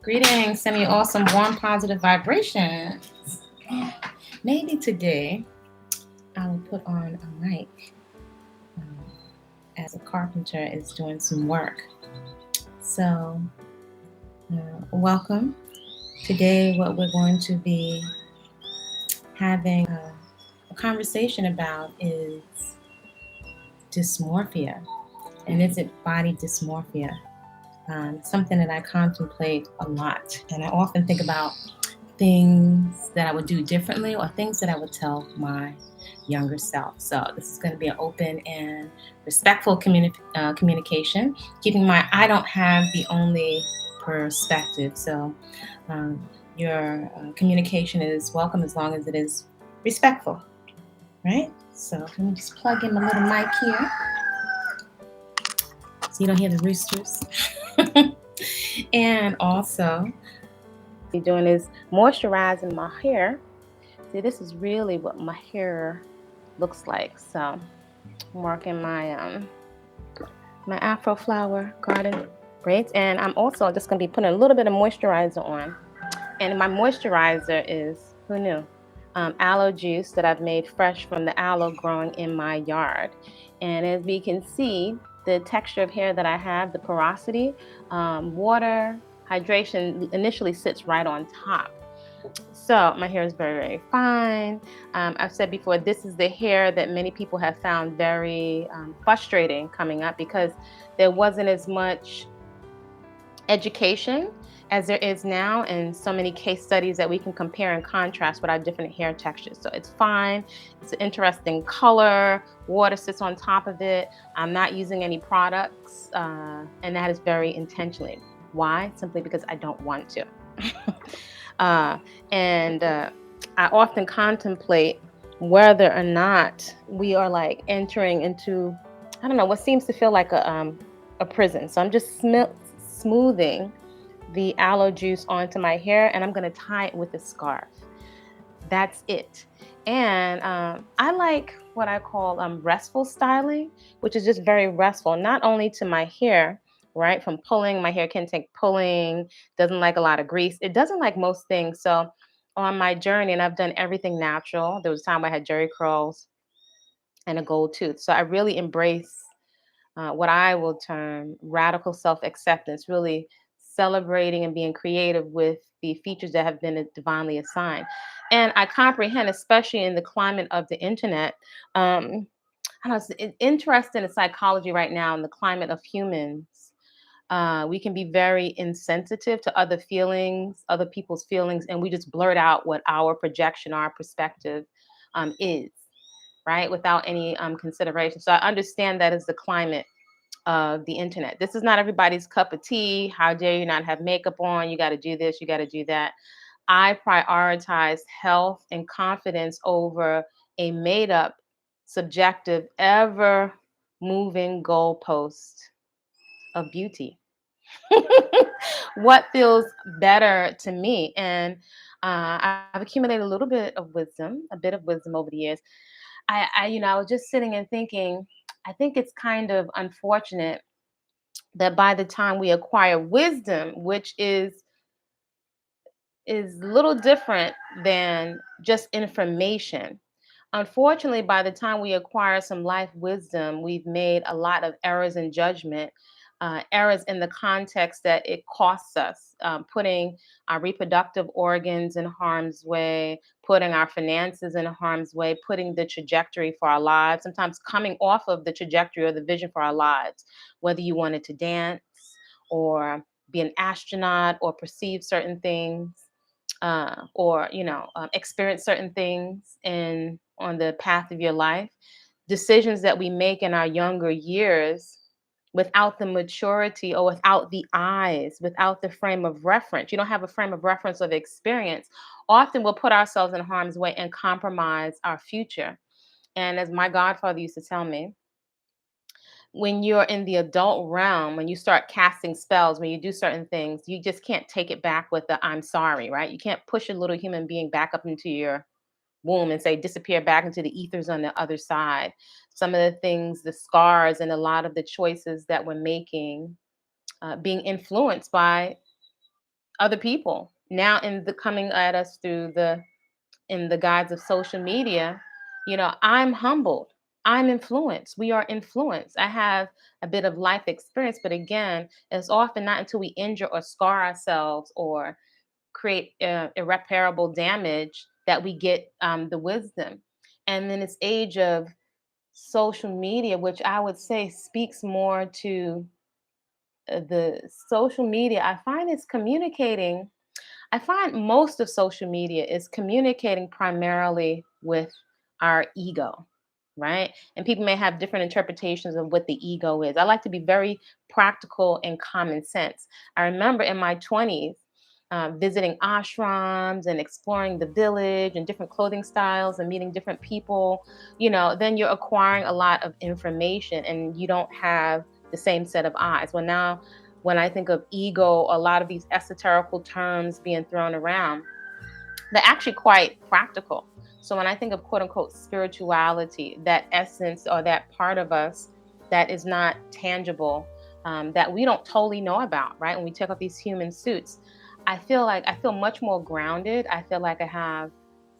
Greetings, semi-awesome, warm, positive vibrations. Maybe today I will put on a mic as a carpenter is doing some work. So, welcome. Today, what we're going to be having a conversation about is dysmorphia. And is it body dysmorphia? Something that I contemplate a lot. And I often think about things that I would do differently or things that I would tell my younger self. So this is going to be an open and respectful communication, keeping my I don't have the only perspective. So um, your communication is welcome as long as it is respectful, right? So let me just plug in my little mic here so you don't hear the roosters. And also, what I'm doing is moisturizing my hair. See, this is really what my hair looks like. So I'm working my my Afro flower garden braids, and I'm also just going to be putting a little bit of moisturizer on. And my moisturizer is, who knew, aloe juice that I've made fresh from the aloe growing in my yard. And as we can see, the texture of hair that I have, the porosity, water, hydration initially sits right on top. So my hair is very, very fine. I've said before, this is the hair that many people have found very frustrating coming up because there wasn't as much education as there is now, and so many case studies that we can compare and contrast with our different hair textures. So it's fine. It's an interesting color. Water sits on top of it. I'm not using any products, and that is very intentionally. Why? Simply because I don't want to. And I often contemplate whether or not we are like entering into, I don't know, what seems to feel like a prison. So I'm just smoothing the aloe juice onto my hair, and I'm going to tie it with a scarf. That's it. And I like what I call restful styling, which is just very restful, not only to my hair, right? From pulling, my hair can take pulling, doesn't like a lot of grease. It doesn't like most things. So on my journey, and I've done everything natural. There was a time I had jerry curls and a gold tooth. So I really embrace what I will term radical self-acceptance, really celebrating and being creative with the features that have been divinely assigned. And I comprehend, especially in the climate of the internet, I don't know, it's interesting in psychology right now in the climate of humans. We can be very insensitive to other feelings, other people's feelings, and we just blurt out what our projection, our perspective is, right? Without any consideration. So I understand that is the climate of the internet. This is not everybody's cup of tea. How dare you not have makeup on? You got to do this, you got to do that. I prioritize health and confidence over a made up, subjective, ever moving goalpost of beauty. What feels better to me? And I've accumulated a little bit of wisdom, a bit of wisdom over the years. I was just sitting and thinking, I think it's kind of unfortunate that by the time we acquire wisdom, which is little different than just information. Unfortunately, by the time we acquire some life wisdom, we've made a lot of errors in judgment, errors in the context that it costs us, putting our reproductive organs in harm's way, putting our finances in harm's way, putting the trajectory for our lives, sometimes coming off of the trajectory or the vision for our lives, whether you wanted to dance or be an astronaut or perceive certain things or experience certain things in on the path of your life, decisions that we make in our younger years without the maturity or without the eyes, without the frame of reference. You don't have a frame of reference of experience. Often we'll put ourselves in harm's way and compromise our future. And as my godfather used to tell me, when you're in the adult realm, when you start casting spells, when you do certain things, you just can't take it back with the I'm sorry, right? You can't push a little human being back up into your womb and say disappear back into the ethers on the other side. Some of the things, the scars, and a lot of the choices that we're making, being influenced by other people. Now in the coming at us through the in the guise of social media, I'm humbled. I'm influenced. We are influenced. I have a bit of life experience, but again, it's often not until we injure or scar ourselves or create irreparable damage that we get the wisdom. And in this age of social media, which I would say speaks more to the social media, I find it's communicating. I find most of social media is communicating primarily with our ego, right? And people may have different interpretations of what the ego is. I like to be very practical and common sense. I remember in my 20s visiting ashrams and exploring the village and different clothing styles and meeting different people. Then you're acquiring a lot of information and you don't have the same set of eyes. Well, now when I think of ego, a lot of these esoterical terms being thrown around, they're actually quite practical. So when I think of quote unquote spirituality, that essence or that part of us that is not tangible, that we don't totally know about, right? When we take off these human suits, I feel much more grounded. I feel like I have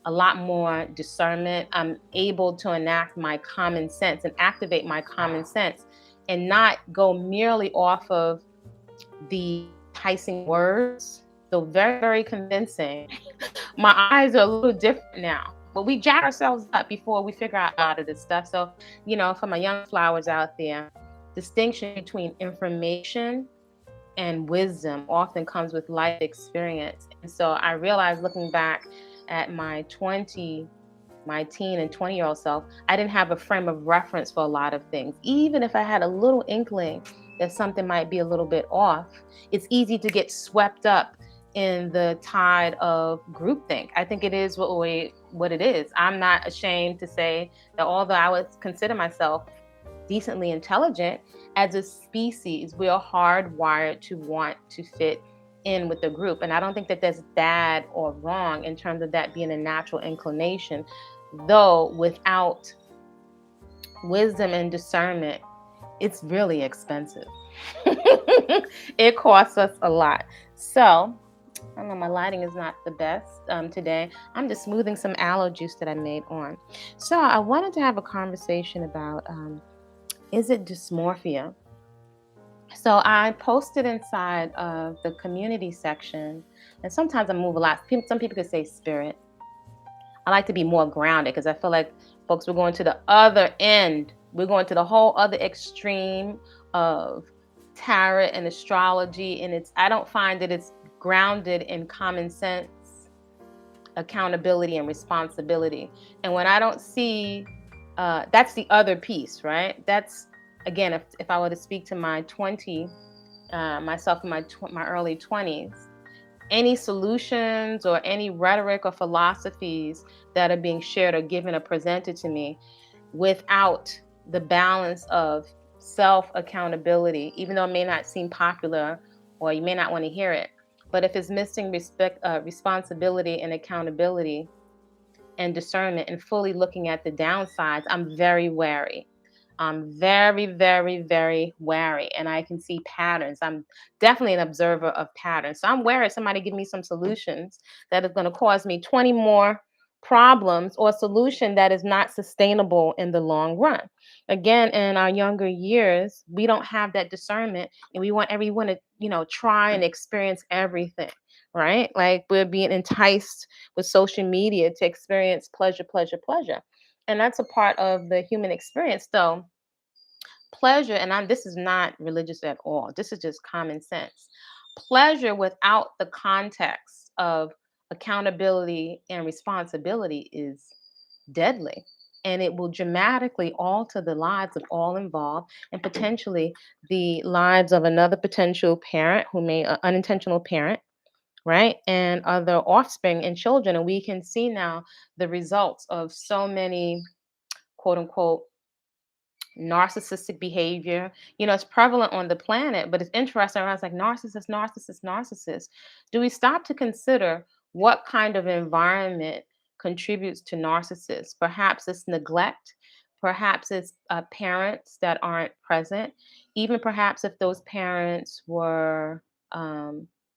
a lot more discernment. I'm able to enact my common sense and activate my common sense and not go merely off of the enticing words, though very, very convincing. My eyes are a little different now. But we jack ourselves up before we figure out a lot of this stuff. So, for my young flowers out there, distinction between information and wisdom often comes with life experience. And so I realized looking back at my teen and 20-year-old self, I didn't have a frame of reference for a lot of things. Even if I had a little inkling that something might be a little bit off, it's easy to get swept up in the tide of groupthink. I think it is what it is. I'm not ashamed to say that although I would consider myself decently intelligent, as a species, we are hardwired to want to fit in with the group. And I don't think that that's bad or wrong in terms of that being a natural inclination, though without wisdom and discernment, it's really expensive. It costs us a lot. So, I don't know, my lighting is not the best today. I'm just smoothing some aloe juice that I made on. So, I wanted to have a conversation about is it dysmorphia? So I posted inside of the community section, and sometimes I move a lot. Some people could say spirit. I like to be more grounded because I feel like folks, we're going to the other end. We're going to the whole other extreme of tarot and astrology, and I don't find that it's grounded in common sense, accountability, and responsibility. And when I don't see, that's the other piece, right? That's again, if I were to speak to myself in my early 20s, any solutions or any rhetoric or philosophies that are being shared or given or presented to me without the balance of self accountability, even though it may not seem popular or you may not want to hear it, but if it's missing responsibility and accountability and discernment and fully looking at the downsides, I'm very wary. I'm very, very, very wary, and I can see patterns. I'm definitely an observer of patterns. So I'm wary somebody give me some solutions that is going to cause me 20 more problems or a solution that is not sustainable in the long run. Again, in our younger years, we don't have that discernment and we want everyone to, try and experience everything, right? Like we're being enticed with social media to experience pleasure, pleasure, pleasure. And that's a part of the human experience, though. Pleasure, and this is not religious at all. This is just common sense. Pleasure without the context of accountability and responsibility is deadly. And it will dramatically alter the lives of all involved and potentially the lives of another potential parent who may, unintentional parent, right? And other offspring and children. And we can see now the results of so many quote unquote narcissistic behavior. It's prevalent on the planet, but it's interesting. I was like, narcissist, narcissist, narcissist. Do we stop to consider what kind of environment contributes to narcissists? Perhaps it's neglect. Perhaps it's parents that aren't present. Even perhaps if those parents were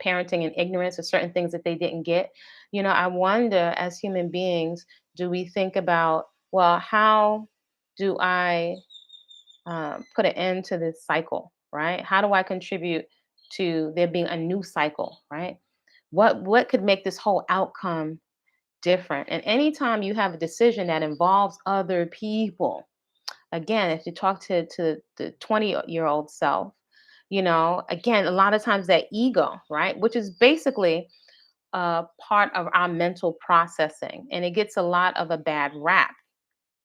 parenting in ignorance or certain things that they didn't get. I wonder, as human beings, do we think about, well, how do I put an end to this cycle, right? How do I contribute to there being a new cycle, right? What could make this whole outcome different? And anytime you have a decision that involves other people, again, if you talk to the 20-year-old self, again, a lot of times that ego, right, which is basically part of our mental processing, and it gets a lot of a bad rap,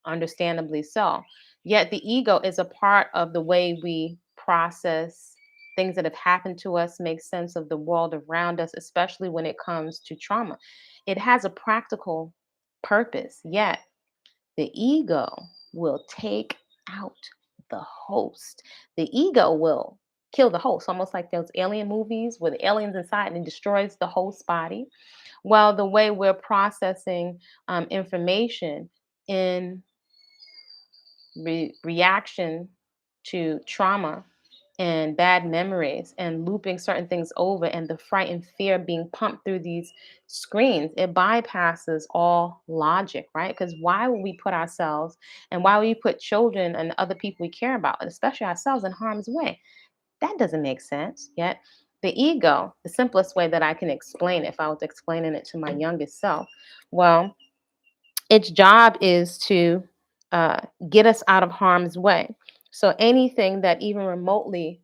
understandably so. Yet the ego is a part of the way we process things that have happened to us, make sense of the world around us, especially when it comes to trauma. It has a practical purpose, yet the ego will take out the host. The ego will kill the host, almost like those alien movies where the alien's inside and it destroys the host body. Well, the way we're processing information in reaction to trauma and bad memories and looping certain things over and the fright and fear being pumped through these screens, it bypasses all logic, right? Because why would we put ourselves and why would we put children and other people we care about, and especially ourselves, in harm's way? That doesn't make sense. Yet the ego, the simplest way that I can explain it, if I was explaining it to my youngest self, well, its job is to uh, get us out of harm's way. So anything that even remotely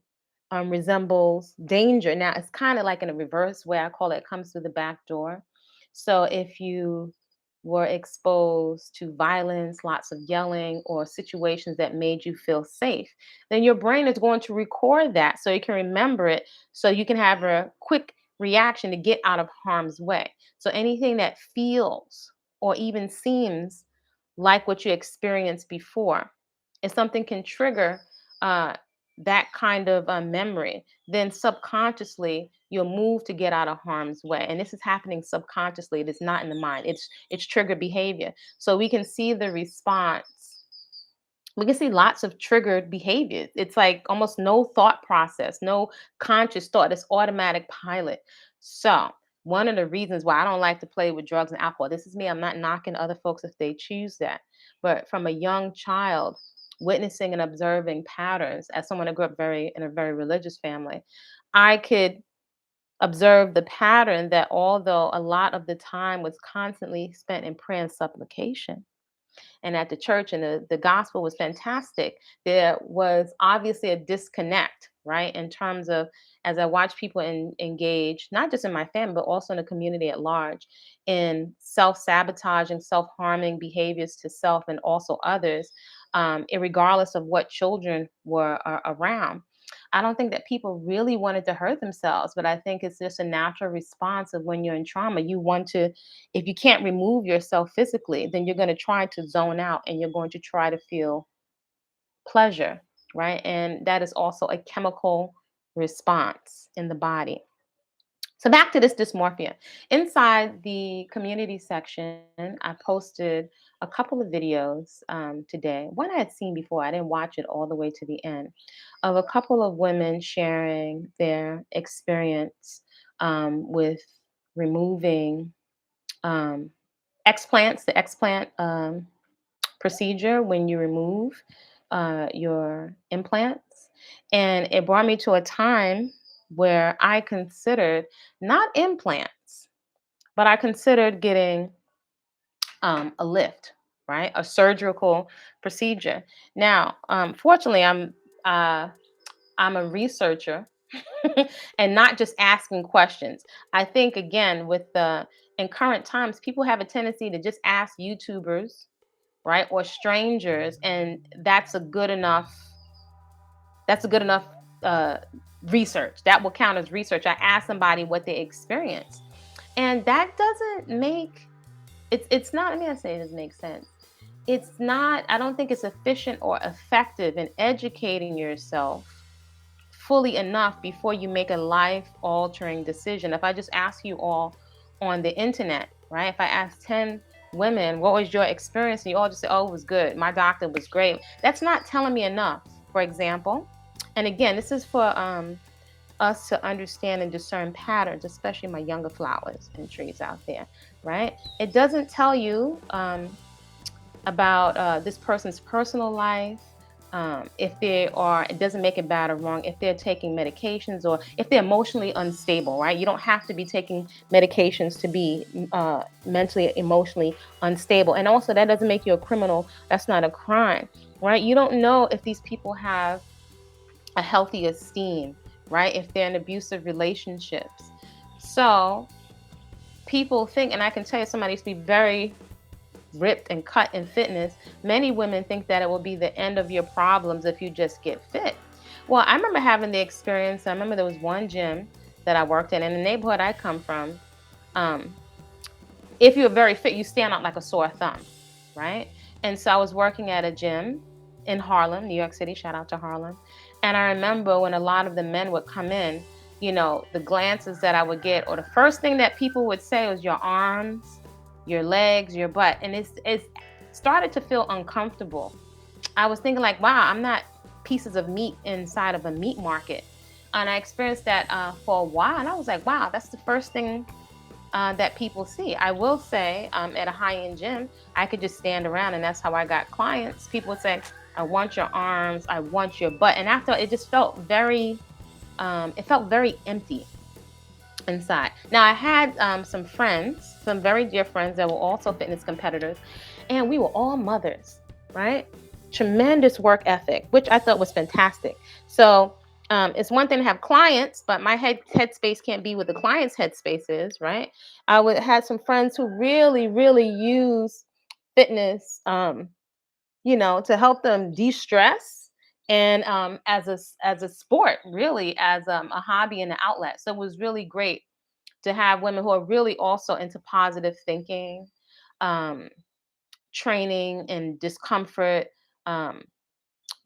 resembles danger. Now, it's kind of like in a reverse way. I call it comes through the back door. So if you were exposed to violence, lots of yelling, or situations that made you feel safe, then your brain is going to record that so you can remember it, so you can have a quick reaction to get out of harm's way. So anything that feels or even seems like what you experienced before, if something can trigger uh, that kind of memory, then subconsciously you'll move to get out of harm's way. And this is happening subconsciously. It is not in the mind. It's triggered behavior. So we can see the response. We can see lots of triggered behaviors. It's like almost no thought process, no conscious thought. It's automatic pilot. So one of the reasons why I don't like to play with drugs and alcohol, this is me. I'm not knocking other folks if they choose that. But from a young child, witnessing and observing patterns, as someone that grew up in a very religious family, I could observe the pattern that although a lot of the time was constantly spent in prayer and supplication, and at the church, and the gospel was fantastic, there was obviously a disconnect, right? In terms of, as I watch people engage, not just in my family, but also in the community at large, in self sabotaging, self harming behaviors to self and also others, regardless of what children were around. I don't think that people really wanted to hurt themselves, but I think it's just a natural response of when you're in trauma. You want to, if you can't remove yourself physically, then you're going to try to zone out and you're going to try to feel pleasure, right? And that is also a chemical response in the body. So back to this dysmorphia. Inside the community section, I posted a couple of videos today. One I had seen before, I didn't watch it all the way to the end, of a couple of women sharing their experience with removing um, explants, the explant procedure when you remove your implants. And it brought me to a time where I considered not implants, but I considered getting a lift, right? A surgical procedure. Now, fortunately, uh, I'm a researcher and not just asking questions. I think again with the in current times, people have a tendency to just ask YouTubers, right, or strangers, and that's a good enough uh, research. That will count as research. I ask somebody what they experienced, and that doesn't make it's not. Let me not say it doesn't make sense. It's not. I don't think it's efficient or effective in educating yourself fully enough before you make a life altering decision. If I just ask you all on the internet, right? If I ask 10 women, what was your experience? And you all just say, oh, it was good. My doctor was great. That's not telling me enough. For example, and again, this is for us to understand and discern patterns, especially my younger flowers and trees out there, right? It doesn't tell you about this person's personal life. If they are, it doesn't make it bad or wrong if they're taking medications or if they're emotionally unstable, right? You don't have to be taking medications to be mentally, emotionally unstable. And also, that doesn't make you a criminal. That's not a crime, right? You don't know if these people have a healthy esteem, right? If they're in abusive relationships. So people think, and I can tell you, somebody used to be very ripped and cut in fitness. Many women think that it will be the end of your problems if you just get fit. Well, I remember having the experience. I remember there was one gym that I worked in the neighborhood I come from. Um, if you're very fit, you stand out like a sore thumb, right? And so I was working at a gym in Harlem, New York City. Shout out to Harlem. And I remember when a lot of the men would come in, the glances that I would get, or the first thing that people would say was your arms, your legs, your butt. And it's started to feel uncomfortable. I was thinking like, wow, I'm not pieces of meat inside of a meat market. And I experienced that for a while. And I was like, wow, that's the first thing that people see. I will say, at a high-end gym, I could just stand around, and that's how I got clients. People would say, "I want your arms, I want your butt," and after it just felt very empty inside. Now I had some friends, some very dear friends that were also fitness competitors, and we were all mothers, right? Tremendous work ethic, which I thought was fantastic. So it's one thing to have clients, but my headspace can't be what the client's headspace is, right? I would have some friends who really, really use fitness, to help them de-stress and as a sport, really as a hobby and an outlet. So it was really great to have women who are really also into positive thinking, um, training and discomfort, um,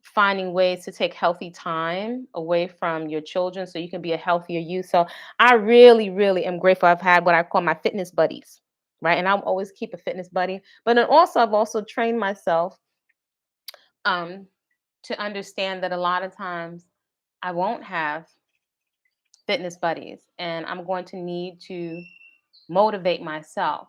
finding ways to take healthy time away from your children so you can be a healthier you. So I really, really am grateful. I've had what I call my fitness buddies, right? And I'll always keep a fitness buddy. But then also, I've also trained myself um, to understand that a lot of times I won't have fitness buddies and I'm going to need to motivate myself.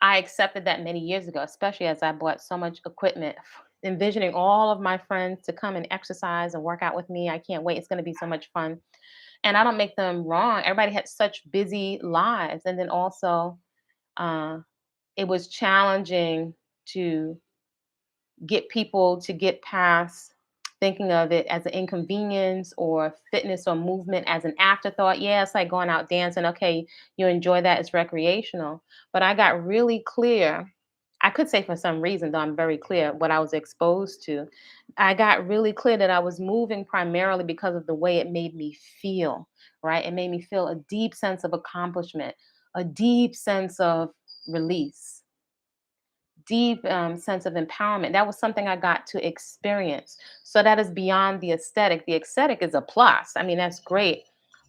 I accepted that many years ago, especially as I bought so much equipment, envisioning all of my friends to come and exercise and work out with me. I can't wait. It's going to be so much fun. And I don't make them wrong. Everybody had such busy lives. And then also, uh, it was challenging to get people to get past thinking of it as an inconvenience or fitness or movement as an afterthought. Yeah, it's like going out dancing. Okay, you enjoy that, it's recreational. But I got really clear. I could say for some reason, though I'm very clear what I was exposed to. I got really clear that I was moving primarily because of the way it made me feel, right? It made me feel a deep sense of accomplishment, a deep sense of release, deep sense of empowerment. That was something I got to experience. So that is beyond the aesthetic. The aesthetic is a plus. I mean, that's great.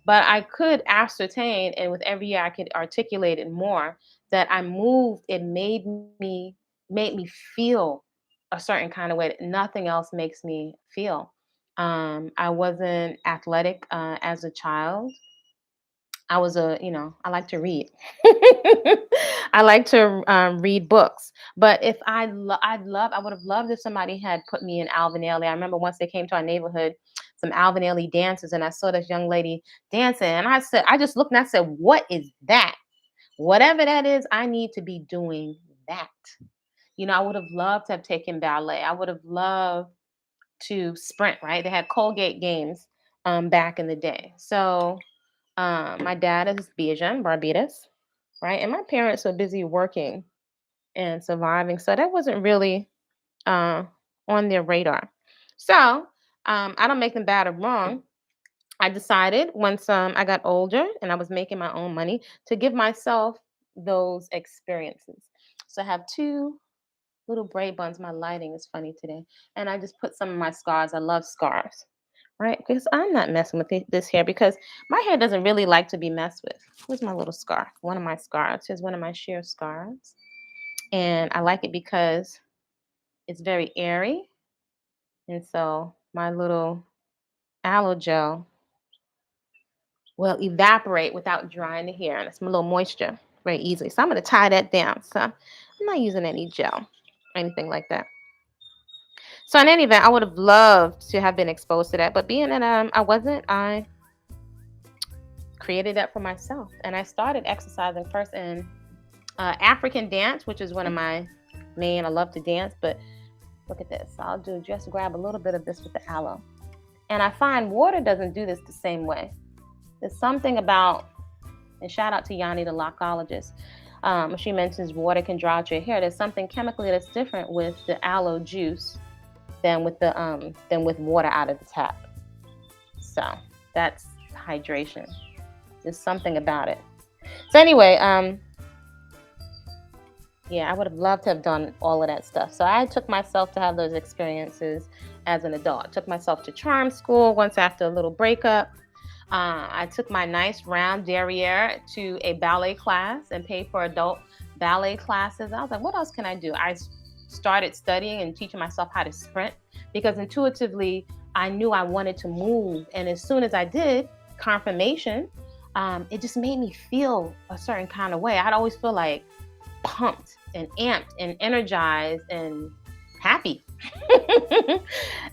But I could ascertain, and with every year I could articulate it more, that I moved, it made me feel a certain kind of way that nothing else makes me feel. I wasn't athletic as a child. I like to read. I like to read books. But if I would have loved if somebody had put me in Alvin Ailey. I remember once they came to our neighborhood, some Alvin Ailey dancers, and I saw this young lady dancing, and I just looked and I said, "What is that? Whatever that is, I need to be doing that." I would have loved to have taken ballet. I would have loved to sprint. Right? They had Colgate games back in the day. So my dad is Bajan, Barbados, right? And my parents were busy working and surviving. So that wasn't really uh, on their radar. So I don't make them bad or wrong. I decided once I got older and I was making my own money to give myself those experiences. So I have two little braid buns. My lighting is funny today. And I just put some of my scars. I love scars, right? Because I'm not messing with this hair because my hair doesn't really like to be messed with. Where's my little scarf? One of my scarves. Here's one of my sheer scarves. And I like it because it's very airy. And so my little aloe gel will evaporate without drying the hair, and it's a little moisture very easily. So I'm going to tie that down. So I'm not using any gel or anything like that. So in any event, I would have loved to have been exposed to that, but being that I wasn't, I created that for myself, and I started exercising first in African dance, which is one of my main. I love to dance, but look at this. I'll do just grab a little bit of this with the aloe, and I find water doesn't do this the same way. There's something about, and shout out to Yanni, the lockologist. She mentions water can dry out your hair. There's something chemically that's different with the aloe juice than with water out of the tap. So that's hydration. There's something about it. So anyway, yeah, I would have loved to have done all of that stuff. So I took myself to have those experiences as an adult. Took myself to charm school once after a little breakup. I took my nice round derriere to a ballet class and paid for adult ballet classes. I was like, what else can I do? I started studying and teaching myself how to sprint because intuitively I knew I wanted to move. And as soon as I did, confirmation, it just made me feel a certain kind of way. I'd always feel like pumped and amped and energized and happy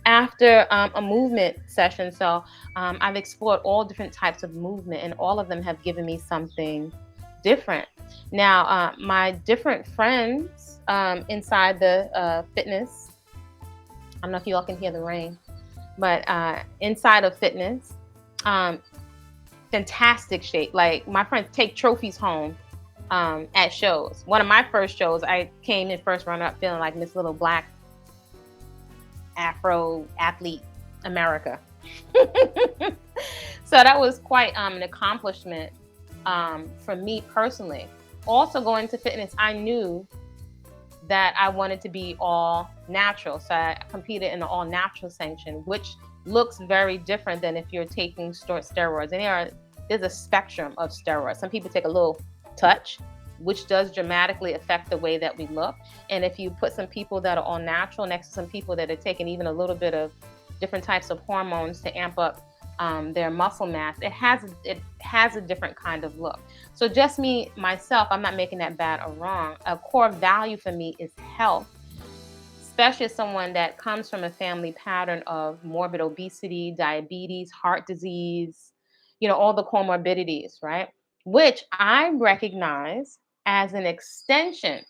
after a movement session. So I've explored all different types of movement, and all of them have given me something different. Now, my different friends inside the fitness, I don't know if you all can hear the rain, but inside of fitness, fantastic shape. Like my friends take trophies home at shows. One of my first shows, I came in first runner-up feeling like Miss Little Black Afro athlete America. So that was quite an accomplishment for me personally. Also going to fitness, I knew that I wanted to be all natural. So I competed in the all natural sanction, which looks very different than if you're taking steroids. And there's a spectrum of steroids. Some people take a little touch, which does dramatically affect the way that we look. And if you put some people that are all natural next to some people that are taking even a little bit of different types of hormones to amp up their muscle mass, it has a different kind of look. So just me, myself, I'm not making that bad or wrong. A core value for me is health, especially as someone that comes from a family pattern of morbid obesity, diabetes, heart disease, all the comorbidities, right? Which I recognize as an extension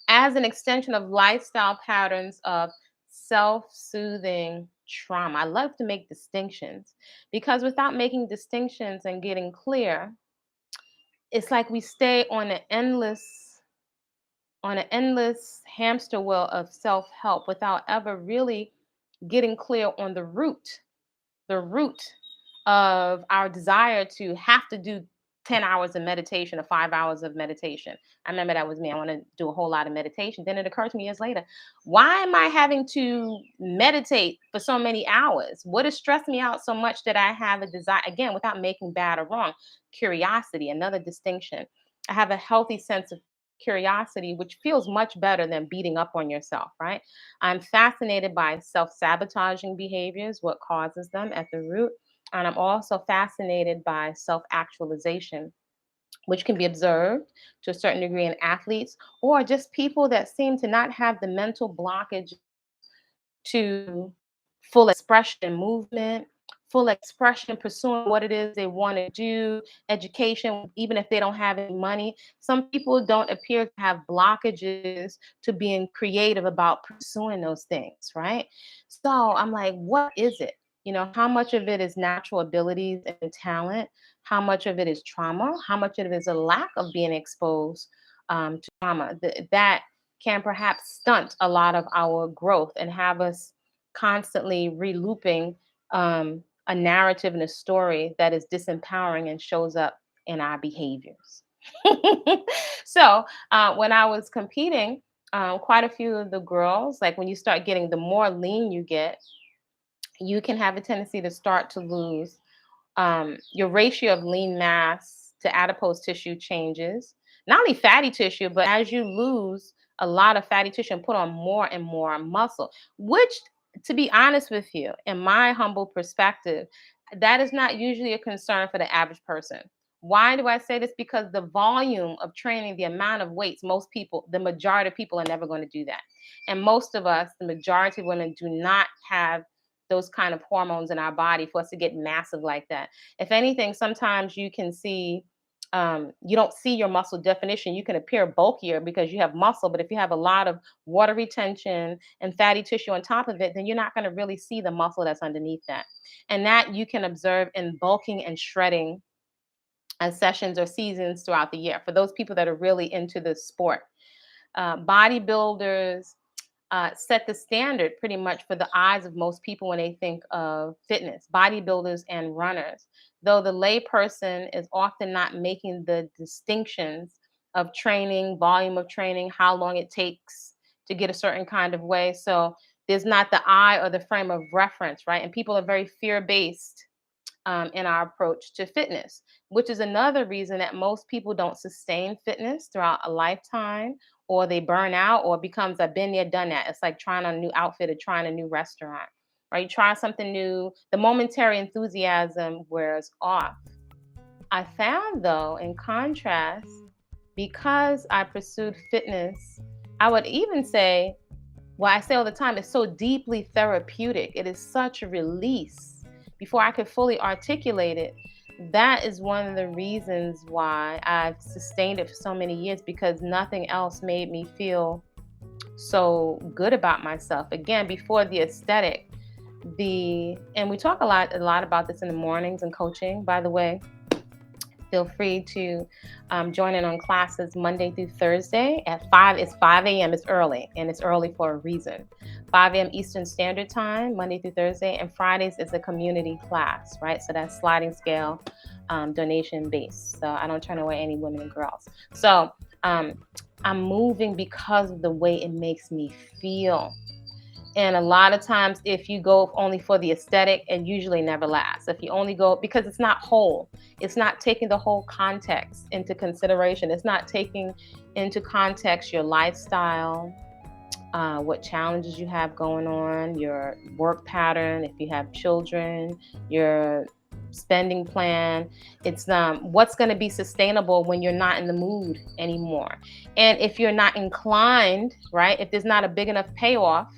of lifestyle patterns of self-soothing trauma. I love to make distinctions because without making distinctions and getting clear, it's like we stay on an endless hamster wheel of self-help without ever really getting clear on the root of our desire to have to do 10 hours of meditation or 5 hours of meditation. I remember that was me. I want to do a whole lot of meditation. Then it occurred to me years later, why am I having to meditate for so many hours? What has stressed me out so much that I have a desire, again, without making bad or wrong, curiosity, another distinction. I have a healthy sense of curiosity, which feels much better than beating up on yourself, right? I'm fascinated by self-sabotaging behaviors, what causes them at the root. And I'm also fascinated by self-actualization, which can be observed to a certain degree in athletes or just people that seem to not have the mental blockage to full expression movement, full expression pursuing what it is they want to do, education, even if they don't have any money. Some people don't appear to have blockages to being creative about pursuing those things, right? So I'm like, what is it? How much of it is natural abilities and talent? How much of it is trauma? How much of it is a lack of being exposed to trauma? That can perhaps stunt a lot of our growth and have us constantly relooping a narrative and a story that is disempowering and shows up in our behaviors. So when I was competing, quite a few of the girls, like when you start getting, the more lean you get, you can have a tendency to start to lose your ratio of lean mass to adipose tissue changes. Not only fatty tissue, but as you lose a lot of fatty tissue and put on more and more muscle, which, to be honest with you, in my humble perspective, That is not usually a concern for the average person. Why do I say this? Because the volume of training, the amount of weights, most people, the majority of people are never going to do that. And most of us, the majority of women, do not have those kind of hormones in our body for us to get massive like that. If anything, sometimes you can see, you don't see your muscle definition. You can appear bulkier because you have muscle, but if you have a lot of water retention and fatty tissue on top of it, then you're not going to really see the muscle that's underneath that. And that you can observe in bulking and shredding sessions or seasons throughout the year for those people that are really into the sport. Bodybuilders set the standard pretty much for the eyes of most people when they think of fitness, bodybuilders and runners. Though the layperson is often not making the distinctions of training, volume of training, how long it takes to get a certain kind of way. So there's not the eye or the frame of reference, right? And people are very fear based in our approach to fitness, which is another reason that most people don't sustain fitness throughout a lifetime, or they burn out, or becomes I've been there, done that. It's like trying a new outfit or trying a new restaurant, or you try something new, the momentary enthusiasm wears off. I found, though, in contrast, because I pursued fitness, I would even say, well, I say all the time, it's so deeply therapeutic. It is such a release. Before I could fully articulate it, that is one of the reasons why I've sustained it for so many years, because nothing else made me feel so good about myself. Again, before the aesthetic, and we talk a lot about this in the mornings and coaching, by the way. Feel free to join in on classes Monday through Thursday at 5. It's 5 a.m. It's early, and it's early for a reason. 5 a.m. Eastern Standard Time, Monday through Thursday, and Fridays is a community class, right? So that's sliding scale, donation based. So I don't turn away any women and girls. So I'm moving because of the way it makes me feel. And a lot of times, if you go only for the aesthetic, it usually never lasts. If you only go, because it's not whole, it's not taking the whole context into consideration. It's not taking into context your lifestyle, what challenges you have going on, your work pattern, if you have children, your spending plan. It's what's going to be sustainable when you're not in the mood anymore. And if you're not inclined, right, if there's not a big enough payoff,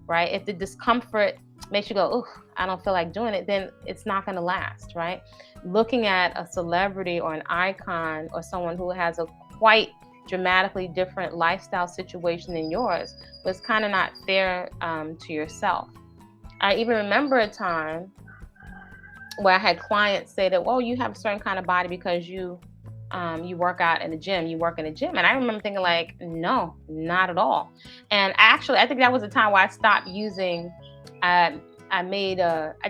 right? If the discomfort makes you go, oh, I don't feel like doing it, then it's not going to last, right? Looking at a celebrity or an icon or someone who has a quite dramatically different lifestyle situation than yours was kind of not fair to yourself. I even remember a time where I had clients say that, well, you have a certain kind of body because you work out in the gym, you work in the gym. And I remember thinking like, no, not at all. And actually, I think that was the time where I stopped using, I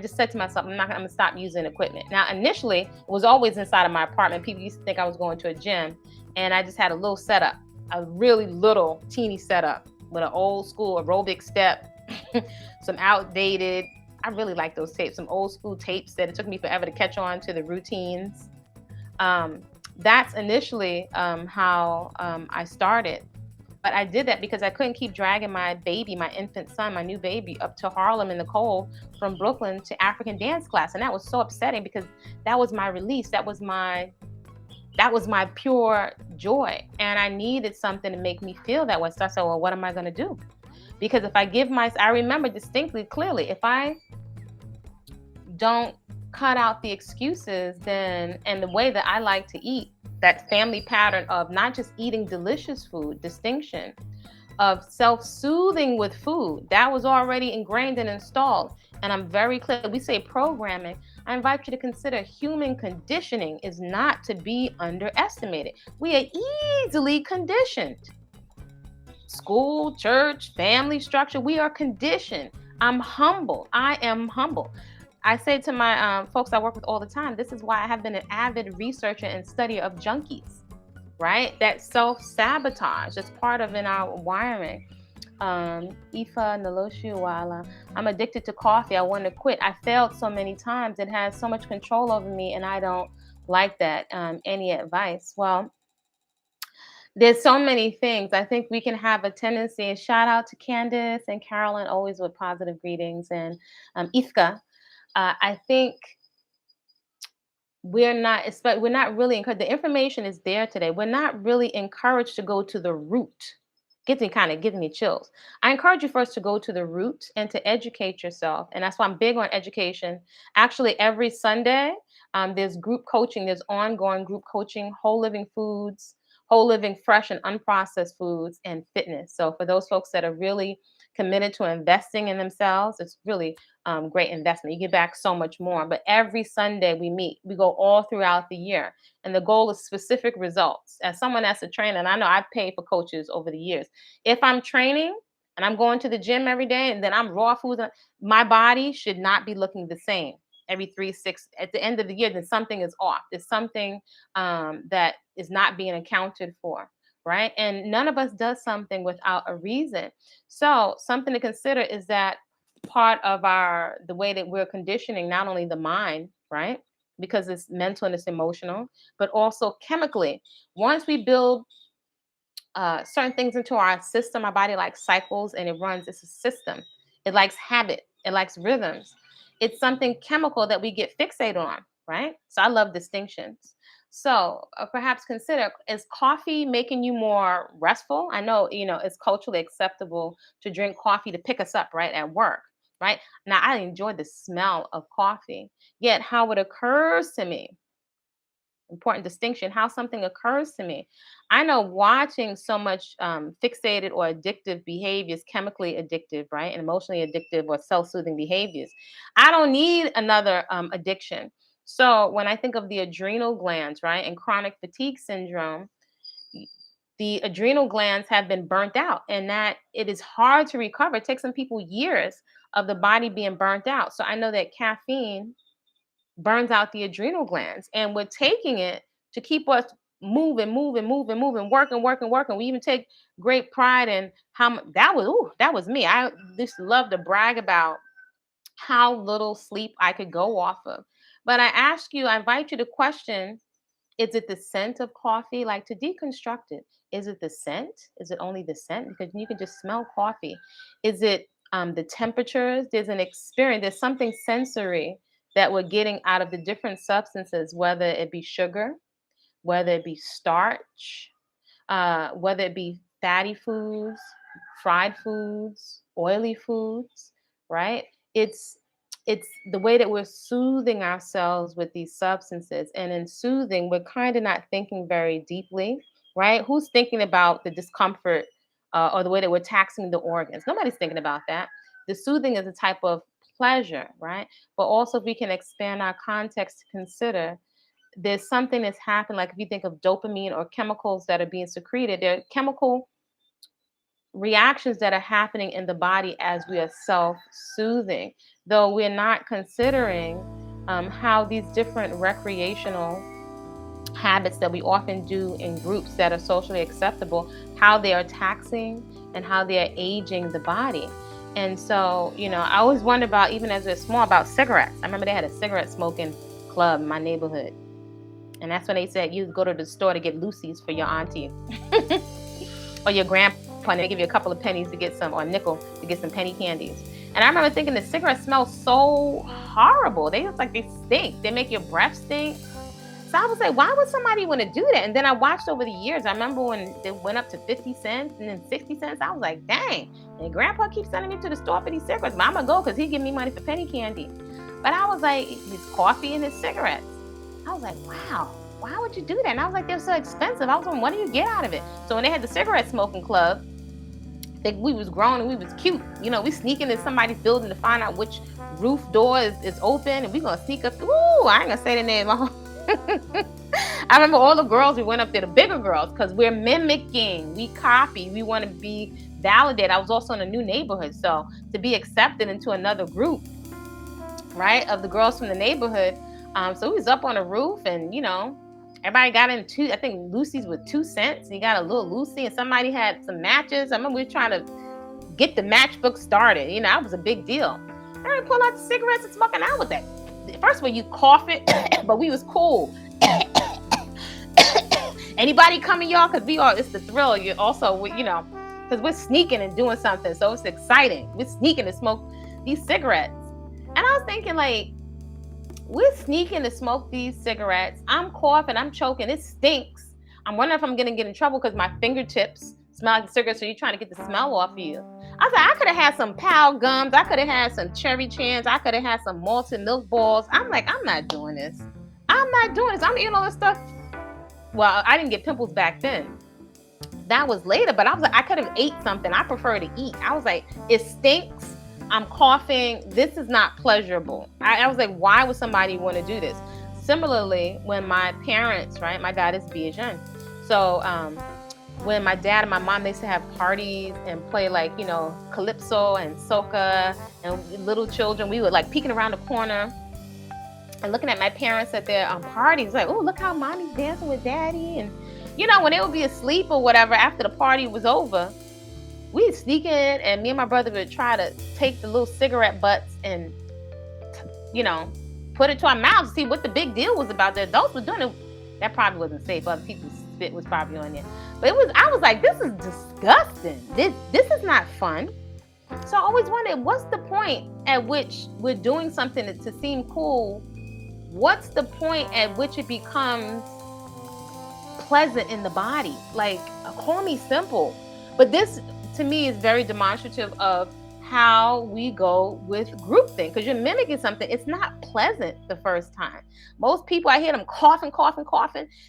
just said to myself, I'm gonna stop using equipment. Now, initially, it was always inside of my apartment. People used to think I was going to a gym, and I just had a little setup, a really little teeny setup with an old school aerobic step, some outdated, I really like those tapes, some old school tapes that it took me forever to catch on to the routines. That's initially how I started. But I did that because I couldn't keep dragging my baby, my infant son, my new baby, up to Harlem in the cold from Brooklyn to African dance class. And that was so upsetting because that was my release. That was my pure joy. And I needed something to make me feel that way. So I said, well, what am I going to do? Because if I I remember distinctly, clearly, if I don't cut out the excuses, then, and the way that I like to eat, that family pattern of not just eating delicious food, distinction of self-soothing with food, that was already ingrained and installed. And I'm very clear, we say programming. I invite you to consider human conditioning is not to be underestimated. We are easily conditioned. School, church, family structure, we are conditioned. I'm humble. I am humble. I say to my folks I work with all the time, this is why I have been an avid researcher and studier of junkies, right? That self-sabotage is part of in our wiring. Ifa Naloshiwala, I'm addicted to coffee. I want to quit. I failed so many times. It has so much control over me, and I don't like that. Any advice? Well, there's so many things. I think we can have a tendency, and shout out to Candace and Carolyn, always with positive greetings, and Ifka. I think we're not really encouraged. The information is there today. We're not really encouraged to go to the root. Gives me chills. I encourage you first to go to the root and to educate yourself. And that's why I'm big on education. Actually, every Sunday, there's group coaching, there's ongoing group coaching, whole living foods, whole living fresh and unprocessed foods, and fitness. So for those folks that are really committed to investing in themselves, it's really great investment. You get back so much more. But every Sunday we meet, we go all throughout the year. And the goal is specific results. As someone that's a trainer, and I know I've paid for coaches over the years. If I'm training and I'm going to the gym every day and then I'm raw food, my body should not be looking the same every 3-6. At the end of the year, then something is off. There's something that is not being accounted for. Right. And none of us does something without a reason. So something to consider is that part of the way that we're conditioning not only the mind, right? Because it's mental and it's emotional, but also chemically. Once we build certain things into our system, our body likes cycles and it runs. It's a system. It likes habit. It likes rhythms. It's something chemical that we get fixated on, right? So I love distinctions. So perhaps consider, is coffee making you more restful? I know, it's culturally acceptable to drink coffee to pick us up, right, at work, right? Now, I enjoy the smell of coffee, yet how it occurs to me, important distinction, how something occurs to me. I know watching so much fixated or addictive behaviors, chemically addictive, right, and emotionally addictive or self-soothing behaviors, I don't need another addiction. So when I think of the adrenal glands, right, and chronic fatigue syndrome, the adrenal glands have been burnt out, and that it is hard to recover. It takes some people years of the body being burnt out. So I know that caffeine burns out the adrenal glands, and we're taking it to keep us moving, moving, moving, moving, working, working, working. We even take great pride in how that was me. I just love to brag about how little sleep I could go off of. But I invite you to question, is it the scent of coffee? Like, to deconstruct it. Is it the scent? Is it only the scent? Because you can just smell coffee. Is it the temperatures? There's an experience. There's something sensory that we're getting out of the different substances, whether it be sugar, whether it be starch, whether it be fatty foods, fried foods, oily foods, right? It's it's the way that we're soothing ourselves with these substances. And in soothing, we're kind of not thinking very deeply, right? Who's thinking about the discomfort or the way that we're taxing the organs? Nobody's thinking about that. The soothing is a type of pleasure, right? But also, if we can expand our context to consider, there's something that's happened. Like if you think of dopamine or chemicals that are being secreted, there are chemical reactions that are happening in the body as we are self-soothing, though we're not considering how these different recreational habits that we often do in groups that are socially acceptable, how they are taxing and how they are aging the body. And so, I always wonder about, even as we're small, about cigarettes. I remember they had a cigarette smoking club in my neighborhood. And that's when they said you go to the store to get Lucy's for your auntie or your grandpa, and they give you a couple of pennies to get some, or a nickel to get some penny candies. And I remember thinking the cigarettes smell so horrible. They look like they stink. They make your breath stink. So I was like, why would somebody want to do that? And then I watched over the years. I remember when they went up to 50 cents and then 60 cents. I was like, dang. And grandpa keeps sending me to the store for these cigarettes. But I'm going to go because he give me money for penny candy. But I was like, his coffee and his cigarettes. I was like, wow, why would you do that? And I was like, they're so expensive. I was like, what do you get out of it? So when they had the cigarette smoking club, we was grown and we was cute. We sneaking in somebody's building to find out which roof door is open, and we gonna sneak up. Ooh, I ain't gonna say the name. I remember all the girls, we went up there, the bigger girls, because we're mimicking, we copy, we want to be validated. I was also in a new neighborhood, so to be accepted into another group, right, of the girls from the neighborhood. So we was up on the roof, and everybody got in I think Lucy's with 2 cents. You got a little Lucy, and somebody had some matches. I remember we were trying to get the matchbook started. That was a big deal. And I pull out the cigarettes and smoking out with that. First of all, you cough it, but we was cool. Anybody coming, y'all? Because it's the thrill. You also, because we're sneaking and doing something, so it's exciting. We're sneaking to smoke these cigarettes. And I was thinking, like, We're sneaking to smoke these cigarettes. I'm coughing, I'm choking, it stinks. I'm wondering if I'm gonna get in trouble because my fingertips smell like cigarettes, so you're trying to get the smell off of you. I was like, I could have had some Pal gums, I could have had some cherry chans, I could have had some malted milk balls. I'm like, I'm not doing this. I'm not doing this. I'm eating all this stuff. Well, I didn't get pimples back then. That was later, but I was like, I could have ate something. I prefer to eat. I was like, it stinks. I'm coughing. This is not pleasurable. I was like, why would somebody want to do this? Similarly, when my parents, right, my dad is Bajan. So when my dad and my mom, they used to have parties and play like, calypso and soca, and little children, we were like peeking around the corner and looking at my parents at their parties, like, oh, look how mommy's dancing with daddy. And when they would be asleep or whatever after the party was over, we'd sneak in, and me and my brother would try to take the little cigarette butts and put it to our mouths to see what the big deal was about. The adults were doing it. That probably wasn't safe. Other people's spit was probably on there, but I was like, this is disgusting. This is not fun. So I always wondered, what's the point at which we're doing something to seem cool? What's the point at which it becomes pleasant in the body? Like, call me simple. But this, to me, is very demonstrative of how we go with groupthink, because you're mimicking something. It's not pleasant the first time. Most people, I hear them coughing.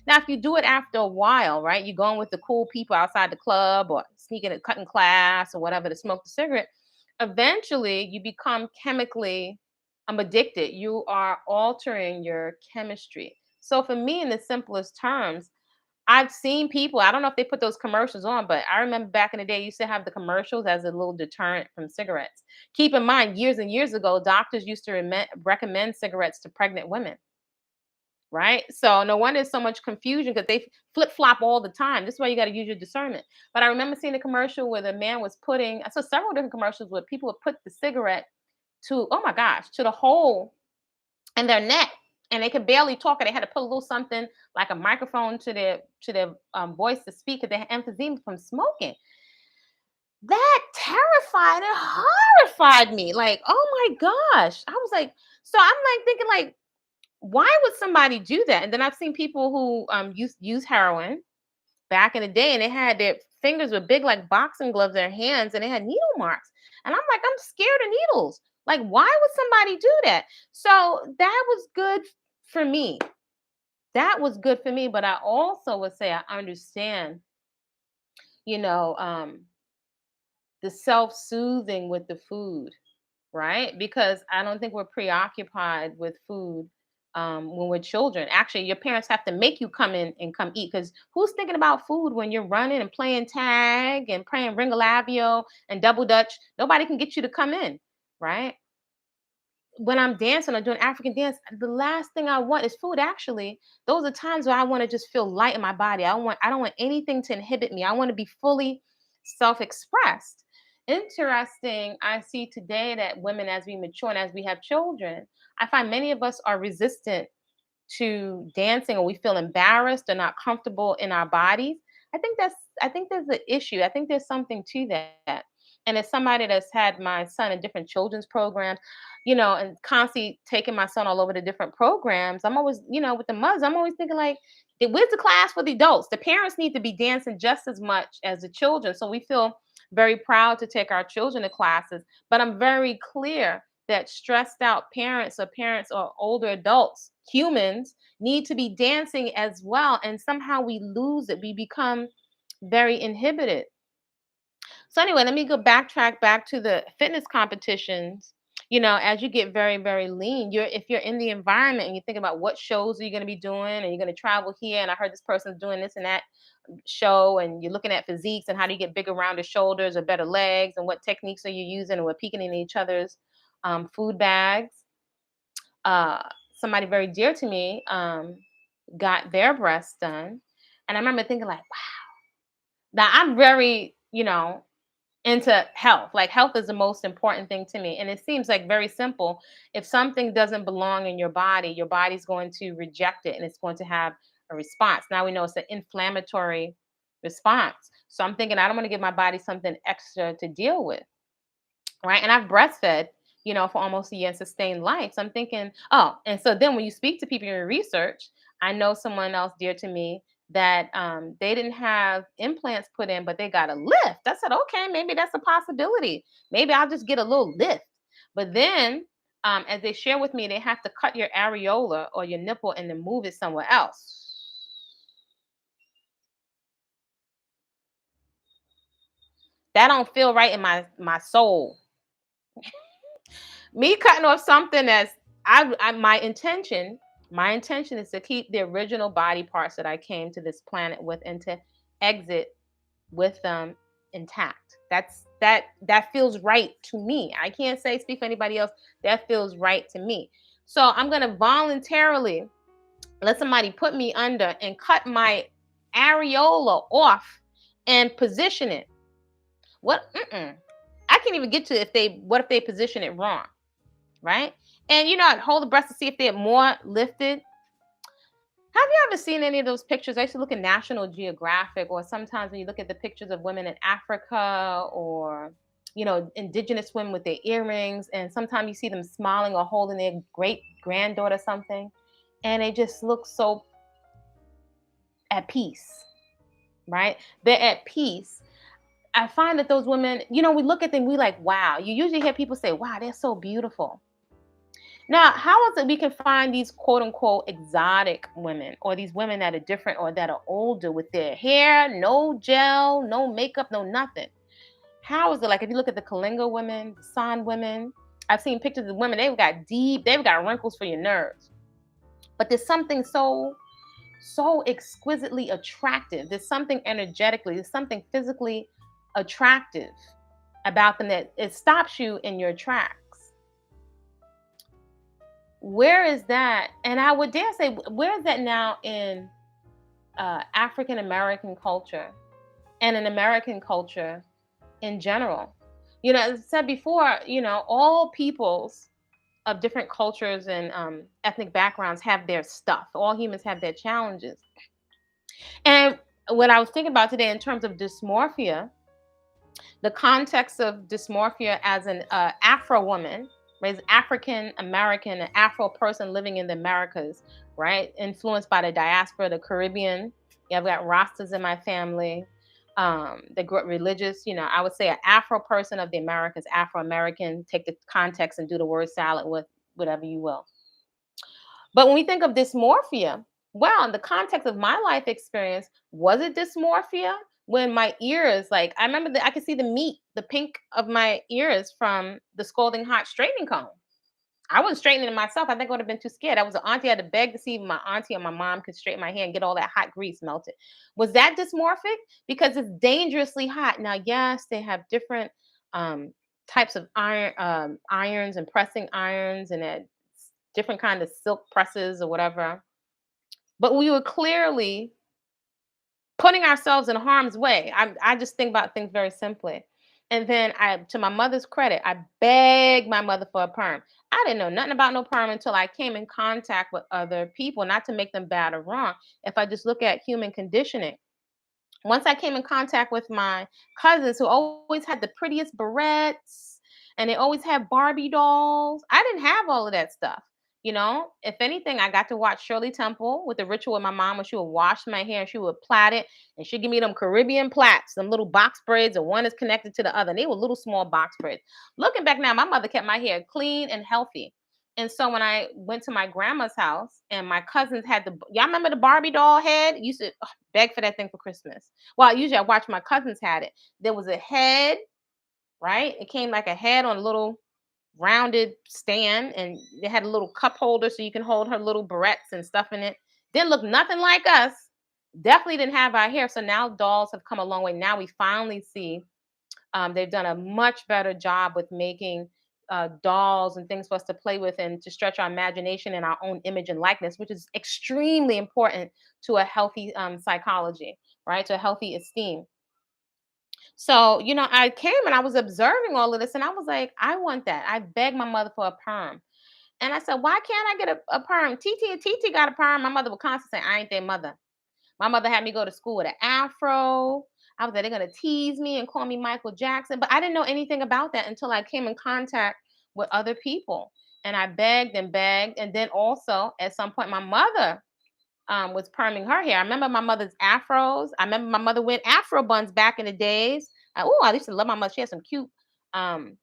Now, if you do it after a while, right, you're going with the cool people outside the club or sneaking and cutting class or whatever to smoke the cigarette, eventually you become chemically addicted. You are altering your chemistry. So for me, in the simplest terms, I've seen people, I don't know if they put those commercials on, but I remember back in the day, you used to have the commercials as a little deterrent from cigarettes. Keep in mind, years and years ago, doctors used to recommend cigarettes to pregnant women, right? So no wonder there's so much confusion, because they flip flop all the time. This is why you got to use your discernment. But I remember seeing a commercial where the man was I saw several different commercials where people would put the cigarette to, oh my gosh, to the hole in their neck, and they could barely talk, and they had to put a little something like a microphone to their voice to speak, because they had emphysema from smoking. That terrified and horrified me. Like, oh my gosh. I was like, so I'm like thinking, like, why would somebody do that? And then I've seen people who use heroin back in the day, and they had their fingers were big like boxing gloves, their hands, and they had needle marks. And I'm like, I'm scared of needles. Like, why would somebody do that? So that was good for me. That was good for me. But I also would say I understand, you know, um, the self-soothing with the food, right? Because I don't think we're preoccupied with food when we're children. Actually, your parents have to make you come in and come eat, because who's thinking about food when you're running and playing tag and playing Ringalavio and Double Dutch? Nobody can get you to come in, right? When I'm dancing or doing African dance, the last thing I want is food. Actually, those are times where I want to just feel light in my body. I don't want anything to inhibit me. I want to be fully self-expressed. Interesting. I see today that women, as we mature and as we have children, I find many of us are resistant to dancing, or we feel embarrassed or not comfortable in our bodies. I think there's an issue. I think there's something to that. And as somebody that's had my son in different children's programs, and constantly taking my son all over the different programs, I'm always, with the mothers, I'm always thinking like, where's the class for the adults? The parents need to be dancing just as much as the children. So we feel very proud to take our children to classes. But I'm very clear that stressed out parents or older adults, humans, need to be dancing as well. And somehow we lose it. We become very inhibited. So anyway, let me go backtrack back to the fitness competitions. As you get very, very lean, if you're in the environment and you think about what shows are you going to be doing, and you're going to travel here, and I heard this person's doing this and that show, and you're looking at physiques and how do you get bigger rounded shoulders or better legs, and what techniques are you using, and we're peeking in each other's food bags. uh, Somebody very dear to me got their breasts done, and I remember thinking like, wow. Now I'm very, into health. Like, health is the most important thing to me, and it seems like very simple. If something doesn't belong in your body's going to reject it, and it's going to have a response. Now we know it's an inflammatory response. So I'm thinking, I don't want to give my body something extra to deal with, right? And I've breastfed, for almost a year and sustained life. So I'm thinking, oh, and so then when you speak to people in your research, I know someone else dear to me that they didn't have implants put in, but they got a lift. I said, okay, maybe that's a possibility. Maybe I'll just get a little lift. But then, as they share with me, they have to cut your areola or your nipple and then move it somewhere else. That don't feel right in my soul. Me cutting off something that's my intention is to keep the original body parts that I came to this planet with and to exit with them intact. That feels right to me. I can't speak for anybody else. That feels right to me. So I'm gonna voluntarily let somebody put me under and cut my areola off and position it. What? I can't even get to what if they position it wrong, right? And I'd hold the breast to see if they're more lifted. Have you ever seen any of those pictures? I used to look at National Geographic, or sometimes when you look at the pictures of women in Africa, or indigenous women with their earrings, and sometimes you see them smiling or holding their great granddaughter something, and they just look so at peace, right? They're at peace. I find that those women, we look at them, we like, wow. You usually hear people say, wow, they're so beautiful. Now, how is it we can find these quote unquote exotic women, or these women that are different or that are older with their hair, no gel, no makeup, no nothing? How is it like if you look at the Kalinga women, the San women? I've seen pictures of women, they've got wrinkles for your nerves. But there's something so exquisitely attractive. There's something energetically, there's something physically attractive about them that it stops you in your tracks. Where is that? And I would dare say, where is that now in African American culture and in American culture in general? As I said before, all peoples of different cultures and ethnic backgrounds have their stuff. All humans have their challenges. And what I was thinking about today in terms of dysmorphia, the context of dysmorphia as an Afro woman, raised African American, an Afro person living in the Americas, right? Influenced by the diaspora, the Caribbean. Yeah, I've got Rastas in my family. They grew up religious. I would say an Afro person of the Americas, Afro American. Take the context and do the word salad with whatever you will. But when we think of dysmorphia, well, in the context of my life experience, was it dysmorphia? When my ears, like I remember that I could see the meat, the pink of my ears from the scalding hot straightening comb. I wasn't straightening it myself. I think I would have been too scared. I was an auntie. I had to beg to see my auntie or my mom could straighten my hair and get all that hot grease melted. Was that dysmorphic? Because it's dangerously hot. Now, yes, they have different um, types of irons and pressing irons, and different kind of silk presses or whatever. But we were clearly putting ourselves in harm's way. I just think about things very simply. And then to my mother's credit, I begged my mother for a perm. I didn't know nothing about no perm until I came in contact with other people, not to make them bad or wrong. If I just look at human conditioning, once I came in contact with my cousins who always had the prettiest barrettes and they always had Barbie dolls, I didn't have all of that stuff. If anything, I got to watch Shirley Temple with the ritual with my mom when she would wash my hair and she would plait it and she'd give me them Caribbean plaits, them little box braids, and one is connected to the other. And they were little small box braids. Looking back now, my mother kept my hair clean and healthy. And so when I went to my grandma's house and my cousins had y'all remember the Barbie doll head? Used to beg for that thing for Christmas. Well, usually I watched my cousins had it. There was a head, right? It came like a head on a little rounded stand, and it had a little cup holder so you can hold her little barrettes and stuff in it. Didn't look nothing like us. Definitely didn't have our hair. So now dolls have come a long way. Now we finally see they've done a much better job with making dolls and things for us to play with and to stretch our imagination and our own image and likeness, which is extremely important to a healthy psychology, right? To a healthy esteem. So, I came and I was observing all of this and I was like, I want that. I begged my mother for a perm. And I said, why can't I get a perm? TT and TT got a perm. My mother would constantly say, I ain't their mother. My mother had me go to school with an afro. I was like, they're going to tease me and call me Michael Jackson. But I didn't know anything about that until I came in contact with other people. And I begged and begged. And then also at some point, my mother was perming her hair. I remember my mother's afros. I remember my mother went afro buns back in the days. Oh, I used to love my mother. She had some cute um,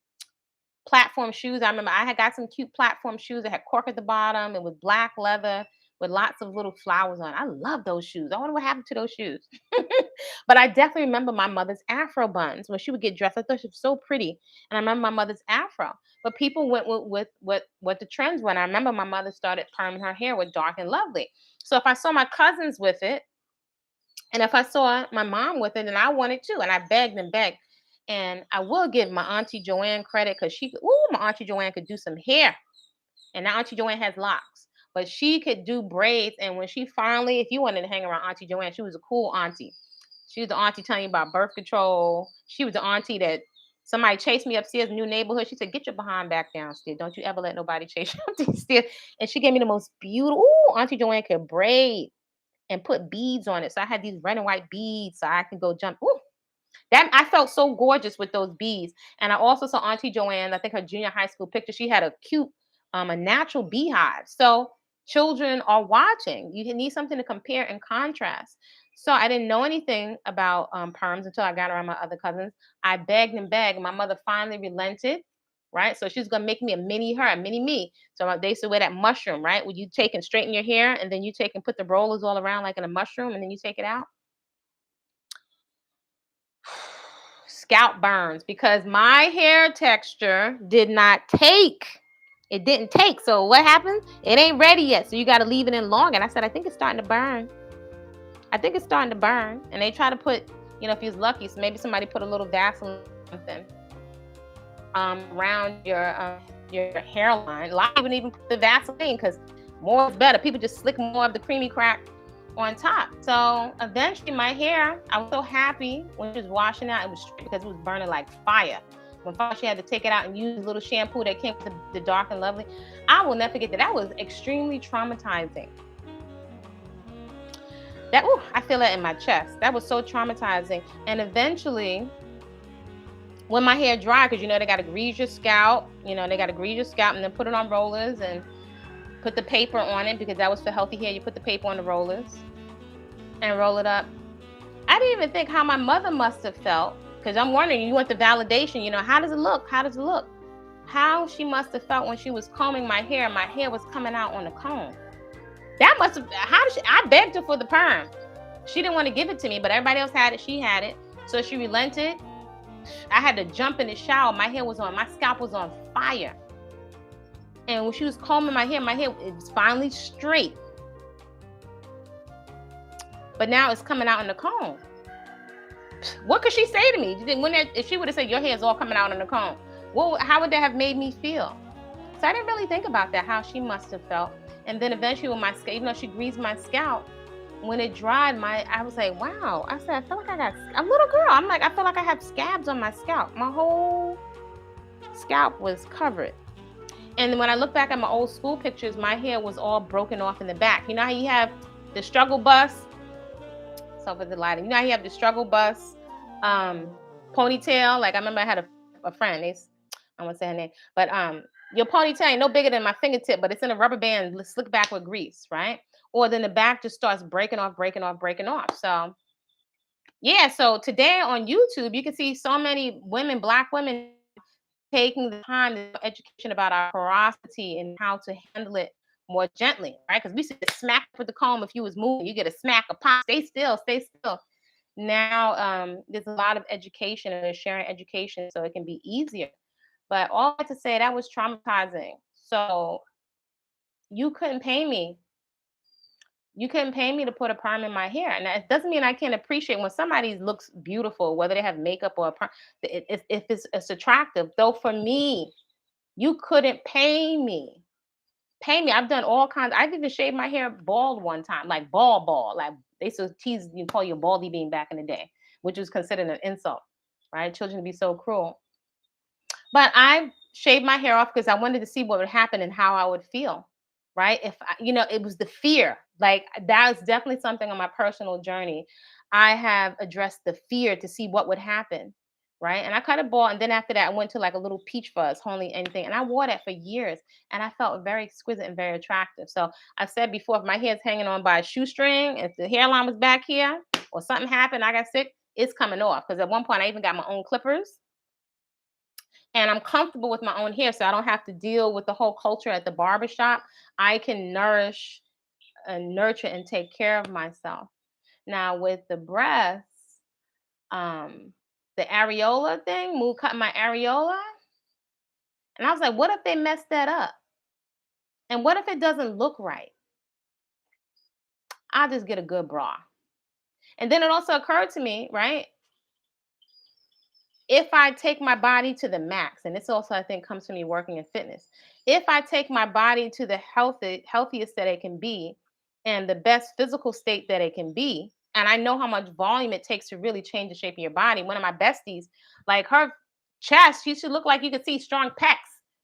platform shoes. I remember I had got some cute platform shoes that had cork at the bottom and with black leather with lots of little flowers on. I love those shoes. I wonder what happened to those shoes. But I definitely remember my mother's afro buns when she would get dressed. I thought she was so pretty. And I remember my mother's afro. But people went with what the trends went. I remember my mother started perming her hair with dark and lovely. So if I saw my cousins with it, and if I saw my mom with it, and I wanted to, and I begged and begged. And I will give my auntie Joanne credit because my auntie Joanne could do some hair. And now auntie Joanne has locks, but she could do braids. And when she finally, if you wanted to hang around auntie Joanne, she was a cool auntie. She was the auntie telling you about birth control. She was the auntie that somebody chased me upstairs, new neighborhood. She said, "Get your behind back downstairs. Don't you ever let nobody chase you upstairs." And she gave me the most beautiful. Ooh, auntie Joanne could braid and put beads on it. So I had these red and white beads so I could go jump. Ooh, that I felt so gorgeous with those beads. And I also saw Auntie Joanne, I think her junior high school picture. She had a cute, a natural beehive. So children are watching. You need something to compare and contrast. So I didn't know anything about perms until I got around my other cousins. I begged and begged. My mother finally relented. Right. So she's gonna make me a mini her, a mini me. So they used to wear that mushroom, right? Where you take and straighten your hair and then you take and put the rollers all around like in a mushroom and then you take it out. Scalp burns because my hair texture did not take. It didn't take. So what happened? It ain't ready yet. So you got to leave it in long. And I said, I think it's starting to burn. I think it's starting to burn. And they try to put, if you're lucky, so maybe somebody put a little Vaseline or something around your hairline. A lot of people even put the Vaseline because more is better. People just slick more of the creamy crack on top. So eventually my hair, I was so happy when she was washing out. It was straight because it was burning like fire. When she had to take it out and use a little shampoo that came with the dark and lovely. I will never forget that. That was extremely traumatizing. I feel that in my chest. That was so traumatizing. And eventually, when my hair dried, because they got to grease your scalp, and then put it on rollers and put the paper on it because that was for healthy hair. You put the paper on the rollers and roll it up. I didn't even think how my mother must have felt because I'm wondering, you want the validation, how does it look? How does it look? How she must have felt when she was combing my hair. My hair was coming out on the comb. That must have, I begged her for the perm. She didn't want to give it to me, but everybody else had it. She had it. So she relented. I had to jump in the shower. My scalp was on fire. And when she was combing my hair it was finally straight. But now it's coming out in the comb. What could she say to me? If she would have said, your hair is all coming out in the comb, how would that have made me feel? So I didn't really think about that, how she must have felt. And then eventually with my scalp, even though she greased my scalp, when it dried, I was like, wow. I said, I feel like I got a little girl. I'm like, I feel like I have scabs on my scalp. My whole scalp was covered. And when I look back at my old school pictures, my hair was all broken off in the back. You know how you have the struggle bus? So for the lighting, you know how you have the struggle bus ponytail? Like I remember I had a friend, I won't say her name, but your ponytail ain't no bigger than my fingertip, but it's in a rubber band slick back with grease, right? Or then the back just starts breaking off. So yeah, so today on YouTube, you can see so many women, Black women, taking the time to education about our porosity and how to handle it more gently, right? Because we used to smack with the comb if you was moving, you get a smack, a pop, stay still. Now there's a lot of education and they're sharing education so it can be easier. But all to say, that was traumatizing. So you couldn't pay me. You couldn't pay me to put a perm in my hair. And that doesn't mean I can't appreciate when somebody looks beautiful, whether they have makeup or a perm, if it's attractive. Though for me, you couldn't pay me. I've done all kinds. I've even shaved my hair bald one time, like bald. Like they used to tease you, call you a baldy bean back in the day, which was considered an insult, right? Children be so cruel. But I shaved my hair off because I wanted to see what would happen and how I would feel, right? If it was the fear. Like that was definitely something on my personal journey. I have addressed the fear to see what would happen, right? And I cut it bald, and then after that, I went to like a little peach fuzz, only anything, and I wore that for years, and I felt very exquisite and very attractive. So I've said before, if my hair's hanging on by a shoestring, if the hairline was back here, or something happened, I got sick, it's coming off. Because at one point, I even got my own clippers, and I'm comfortable with my own hair, so I don't have to deal with the whole culture at the barbershop. I can nourish and nurture and take care of myself. Now with the breasts, um, the areola thing, move cut my areola, and I was like, what if they mess that up? And what if it doesn't look right? I'll just get a good bra. And then it also occurred to me, right? If I take my body to the max, and this also I think comes from me working in fitness, if I take my body to the healthiest that it can be, and the best physical state that it can be, and I know how much volume it takes to really change the shape of your body. One of my besties, like her chest, she should look like you could see strong pecs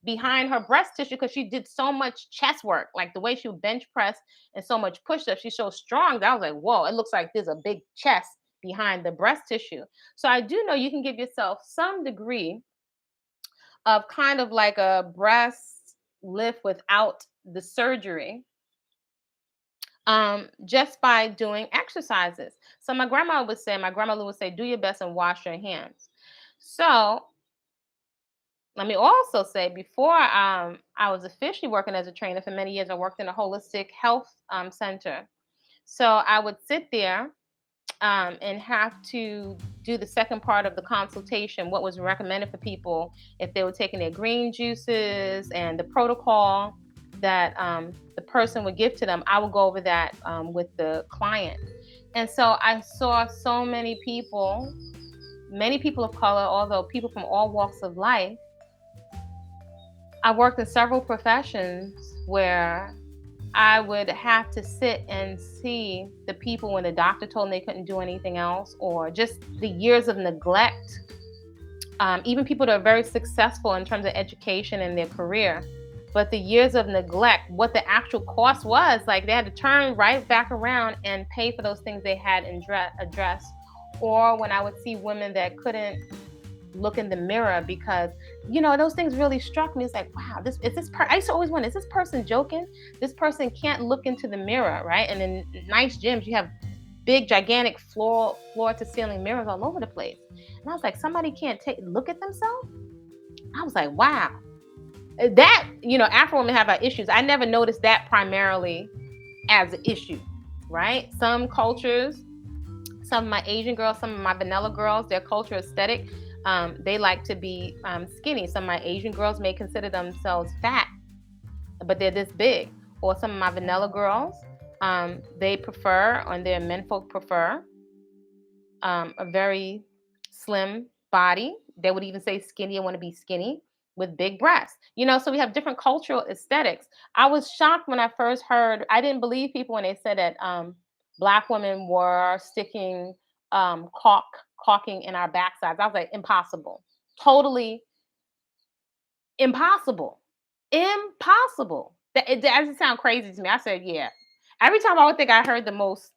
behind her breast tissue because she did so much chest work, like the way she would bench press and so much push up. She's so strong that I was like, whoa, it looks like there's a big chest behind the breast tissue. So I do know you can give yourself some degree of kind of like a breast lift without the surgery, just by doing exercises. So my grandmother would say, do your best and wash your hands. So let me also say, before I was officially working as a trainer for many years, I worked in a holistic health center. So I would sit there and have to do the second part of the consultation, what was recommended for people if they were taking their green juices and the protocol that the person would give to them. I would go over that with the client. And so I saw so many people of color, although people from all walks of life. I worked in several professions where I would have to sit and see the people when the doctor told them they couldn't do anything else, or just the years of neglect. Even people that are very successful in terms of education and their career, but the years of neglect, what the actual cost was, like they had to turn right back around and pay for those things they had addressed. Or when I would see women that couldn't look in the mirror because those things really struck me. It's like, wow, I used to always wonder, is this person joking? This person can't look into the mirror, right? And in nice gyms you have big gigantic floor to ceiling mirrors all over the place, and I was like, somebody can't look at themselves. I was like, wow. That Afro women have our issues. I never noticed that primarily as an issue, right? Some cultures, some of my Asian girls, some of my vanilla girls, their culture aesthetic, they like to be skinny. Some of my Asian girls may consider themselves fat, but they're this big. Or some of my vanilla girls, they prefer, and their menfolk prefer, a very slim body. They would even say skinny and want to be skinny with big breasts. So we have different cultural aesthetics. I was shocked when I first heard, I didn't believe people when they said that Black women were sticking caulking in our backsides. I was like, impossible. Totally impossible. Impossible. It doesn't sound crazy to me. I said, yeah. Every time I would think I heard the most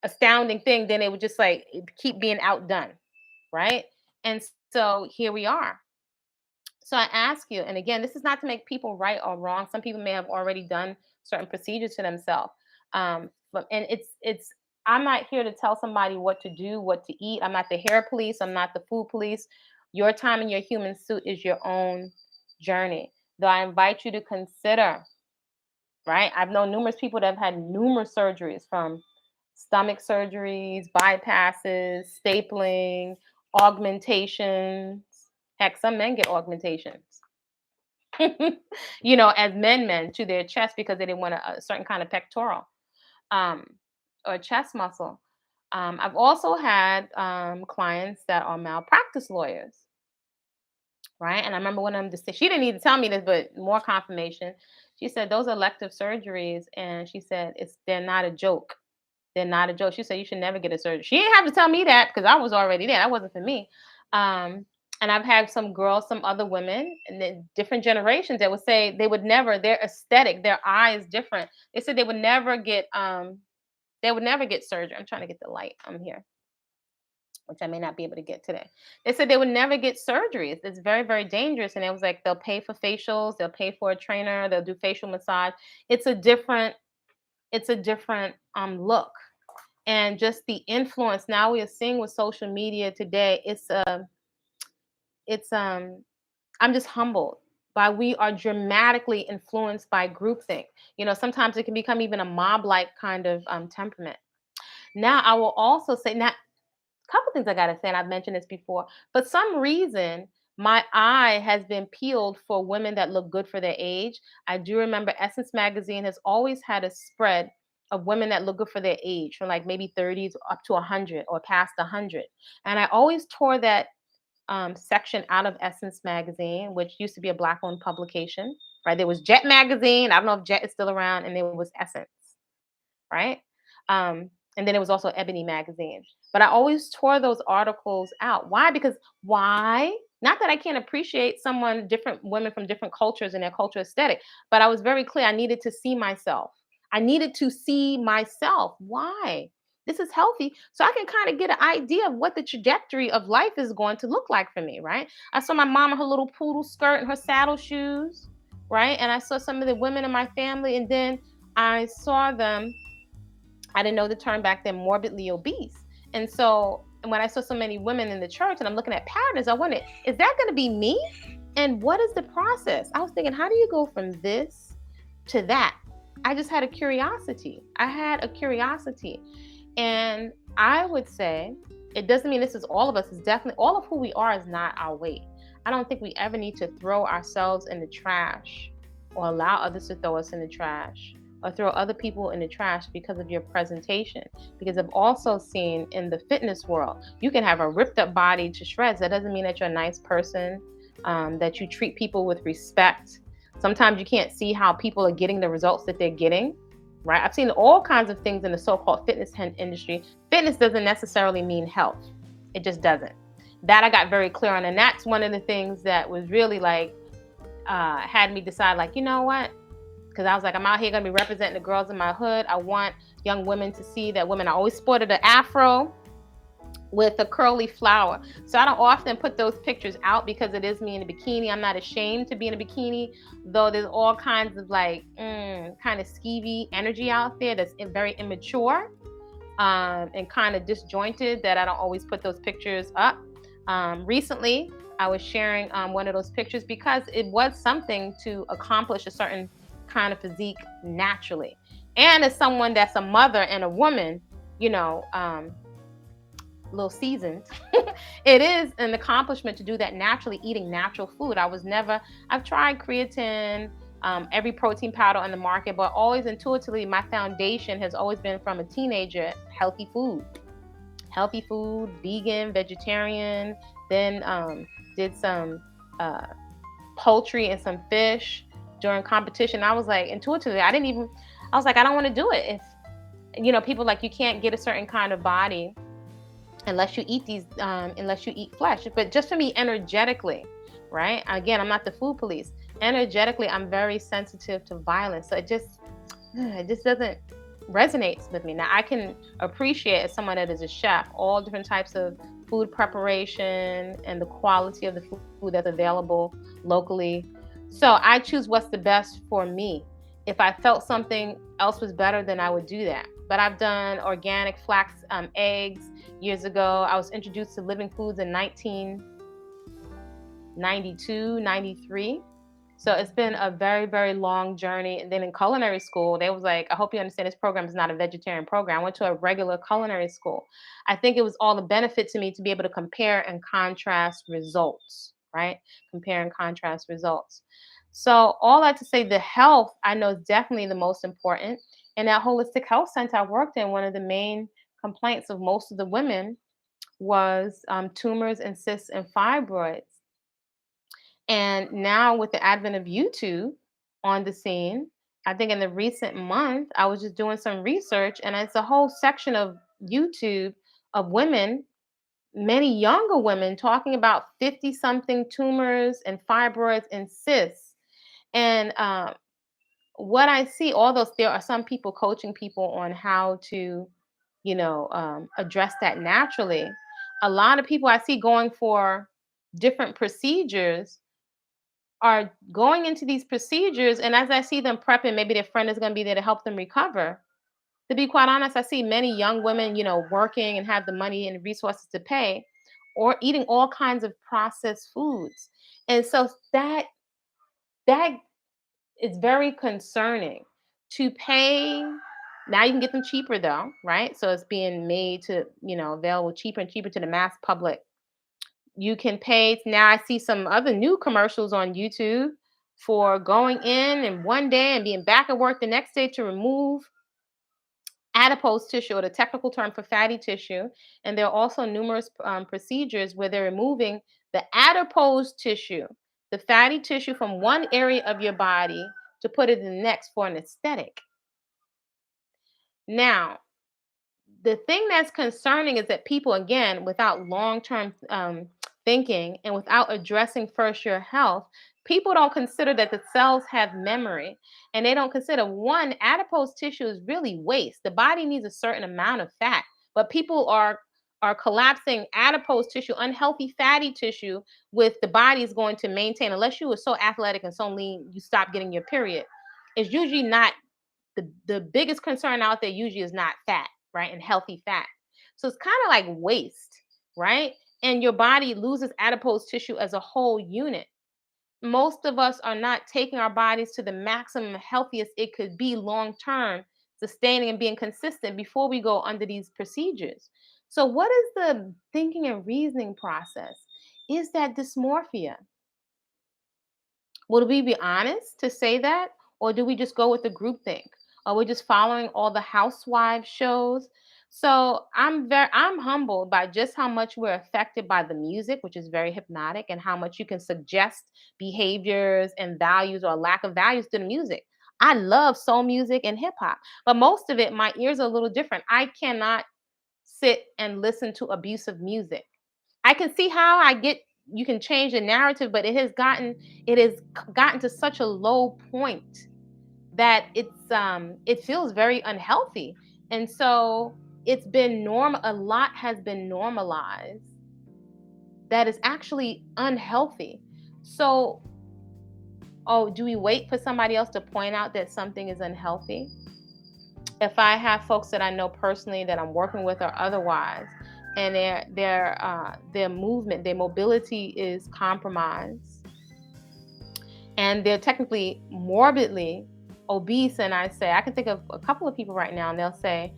astounding thing, then it would just like keep being outdone, right? And so here we are. So I ask you, and again, this is not to make people right or wrong. Some people may have already done certain procedures to themselves, and it's. I'm not here to tell somebody what to do, what to eat. I'm not the hair police. I'm not the food police. Your time in your human suit is your own journey. Though I invite you to consider, right? I've known numerous people that have had numerous surgeries, from stomach surgeries, bypasses, stapling, augmentations. Heck, some men get augmentations. As men to their chest because they didn't want a certain kind of pectoral or chest muscle. I've also had clients that are malpractice lawyers, right? And I remember one of them just said, she didn't need to tell me this, but more confirmation. She said those elective surgeries, and she said they're not a joke. They're not a joke. She said you should never get a surgery. She didn't have to tell me that because I was already there. That wasn't for me. And I've had some girls, some other women, and then different generations that would say they would never. Their aesthetic, their eye is different. They said they would never get surgery. I'm trying to get the light. I'm here. which I may not be able to get today. They said they would never get surgeries. It's very, very dangerous. And it was like they'll pay for facials, they'll pay for a trainer, they'll do facial massage. It's a different, look. And just the influence now we are seeing with social media today, it's I'm just humbled by we are dramatically influenced by groupthink. Sometimes it can become even a mob-like kind of temperament. Now I will also say now couple things I gotta say, and I've mentioned this before. For some reason, my eye has been peeled for women that look good for their age. I do remember Essence Magazine has always had a spread of women that look good for their age, from like maybe 30s up to 100 or past 100. And I always tore that section out of Essence Magazine, which used to be a Black-owned publication. Right? There was Jet Magazine. I don't know if Jet is still around, and there was Essence, right? And then it was also Ebony Magazine. But I always tore those articles out. Why? Because why? Not that I can't appreciate different women from different cultures and their culture aesthetic, but I was very clear. I needed to see myself. I needed to see myself. Why? This is healthy. So I can kind of get an idea of what the trajectory of life is going to look like for me, right? I saw my mom in her little poodle skirt and her saddle shoes, right? And I saw some of the women in my family, and then I saw them. I didn't know the term back then, morbidly obese. And so when I saw so many women in the church and I'm looking at patterns, I wondered, is that going to be me? And what is the process? I was thinking, how do you go from this to that? I just had a curiosity. And I would say, it doesn't mean this is all of us. It's definitely all of who we are is not our weight. I don't think we ever need to throw ourselves in the trash or allow others to throw us in the trash or throw other people in the trash because of your presentation. Because I've also seen in the fitness world, you can have a ripped up body to shreds. That doesn't mean that you're a nice person, that you treat people with respect. Sometimes you can't see how people are getting the results that they're getting, right? I've seen all kinds of things in the so-called fitness industry. Fitness doesn't necessarily mean health. It just doesn't. That I got very clear on. And that's one of the things that was really like, had me decide, like, you know what? Because I was like, I'm out here going to be representing the girls in my hood. I want young women to see that women. I always sported an Afro with a curly flower. So I don't often put those pictures out because it is me in a bikini. I'm not ashamed to be in a bikini, though there's all kinds of like kind of skeevy energy out there that's very immature and kind of disjointed, that I don't always put those pictures up. Recently, I was sharing one of those pictures because it was something to accomplish a certain kind of physique naturally. And as someone that's a mother and a woman, little seasoned, it is an accomplishment to do that naturally, eating natural food. I've tried creatine, every protein powder on the market, but always intuitively, my foundation has always been from a teenager, healthy food, vegan, vegetarian, then did some poultry and some fish during competition. I was like, intuitively, I was like, I don't want to do it. If, people like, you can't get a certain kind of body unless you eat flesh. But just for me, energetically, right? Again, I'm not the food police. Energetically, I'm very sensitive to violence. So it just doesn't resonate with me. Now, I can appreciate, as someone that is a chef, all different types of food preparation and the quality of the food that's available locally. So I choose what's the best for me. If I felt something else was better, then I would do that. But I've done organic flax eggs years ago. I was introduced to living foods in 1992, 93. So it's been a very, very long journey. And then in culinary school, they was like, I hope you understand this program is not a vegetarian program. I went to a regular culinary school. I think it was all the benefit to me to be able to compare and contrast results, right? Compare and contrast results. So all that to say, the health, I know, is definitely the most important. And that holistic health center I worked in, one of the main complaints of most of the women was tumors and cysts and fibroids. And now with the advent of YouTube on the scene, I think in the recent month, I was just doing some research, and it's a whole section of YouTube of women, many younger women, talking about 50 something tumors and fibroids and cysts. And what I see, although there are some people coaching people on how to, address that naturally, A lot of people I see going for different procedures are going into these procedures, and as I see them prepping, maybe their friend is going to be there to help them recover. To be quite honest, I see many young women, working and have the money and resources to pay, or eating all kinds of processed foods. And so that is very concerning to pay. Now you can get them cheaper though, right? So it's being made to, available cheaper and cheaper to the mass public. You can pay. Now I see some other new commercials on YouTube for going in one day and being back at work the next day to remove adipose tissue, or the technical term for fatty tissue. And there are also numerous procedures where they're removing the adipose tissue, the fatty tissue from one area of your body to put it in the next for an aesthetic. Now, the thing that's concerning is that people, again, without long-term thinking and without addressing first your health, people don't consider that the cells have memory, and they don't consider, one, adipose tissue is really waste. The body needs a certain amount of fat, but people are collapsing adipose tissue, unhealthy fatty tissue, with the body is going to maintain, unless you were so athletic and so lean you stop getting your period. It's usually not the biggest concern out there, usually is not fat, right? And healthy fat. So it's kind of like waste, right? And your body loses adipose tissue as a whole unit. Most of us are not taking our bodies to the maximum healthiest it could be long term, sustaining and being consistent before we go under these procedures. So, what is the thinking and reasoning process? Is that dysmorphia? Would we be honest to say that? Or do we just go with the groupthink? Are we just following all the housewives shows? So I'm humbled by just how much we're affected by the music, which is very hypnotic, and how much you can suggest behaviors and values or lack of values to the music. I love soul music and hip hop, but most of it, my ears are a little different. I cannot sit and listen to abusive music. I can see how you can change the narrative, but it has gotten to such a low point that it feels very unhealthy. And so a lot has been normalized that is actually unhealthy. So, oh, do we wait for somebody else to point out that something is unhealthy? If I have folks that I know personally that I'm working with or otherwise, and their movement, their mobility is compromised, and they're technically morbidly obese, and I can think of a couple of people right now, and they'll say,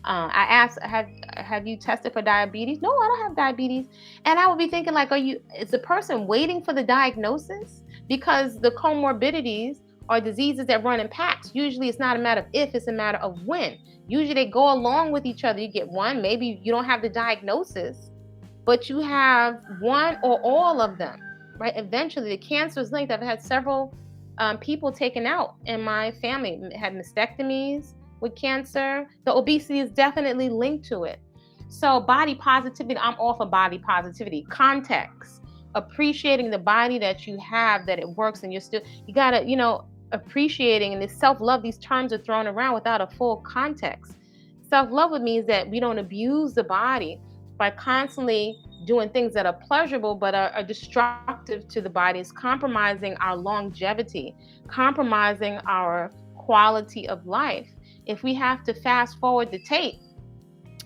I asked, have you tested for diabetes? No, I don't have diabetes. And I would be thinking, like, is the person waiting for the diagnosis? Because the comorbidities are diseases that run in packs. Usually it's not a matter of if, it's a matter of when. Usually they go along with each other. You get one, maybe you don't have the diagnosis, but you have one or all of them, right? Eventually the cancer is linked. I've had several people taken out in my family, had mastectomies with cancer. The obesity is definitely linked to it. So body positivity, I'm all for body positivity. Context, appreciating the body that you have, that it works, and you gotta, appreciating, and this self-love, these terms are thrown around without a full context. Self-love means that we don't abuse the body by constantly doing things that are pleasurable but are destructive to the body. It's compromising our longevity, compromising our quality of life. If we have to fast forward the tape,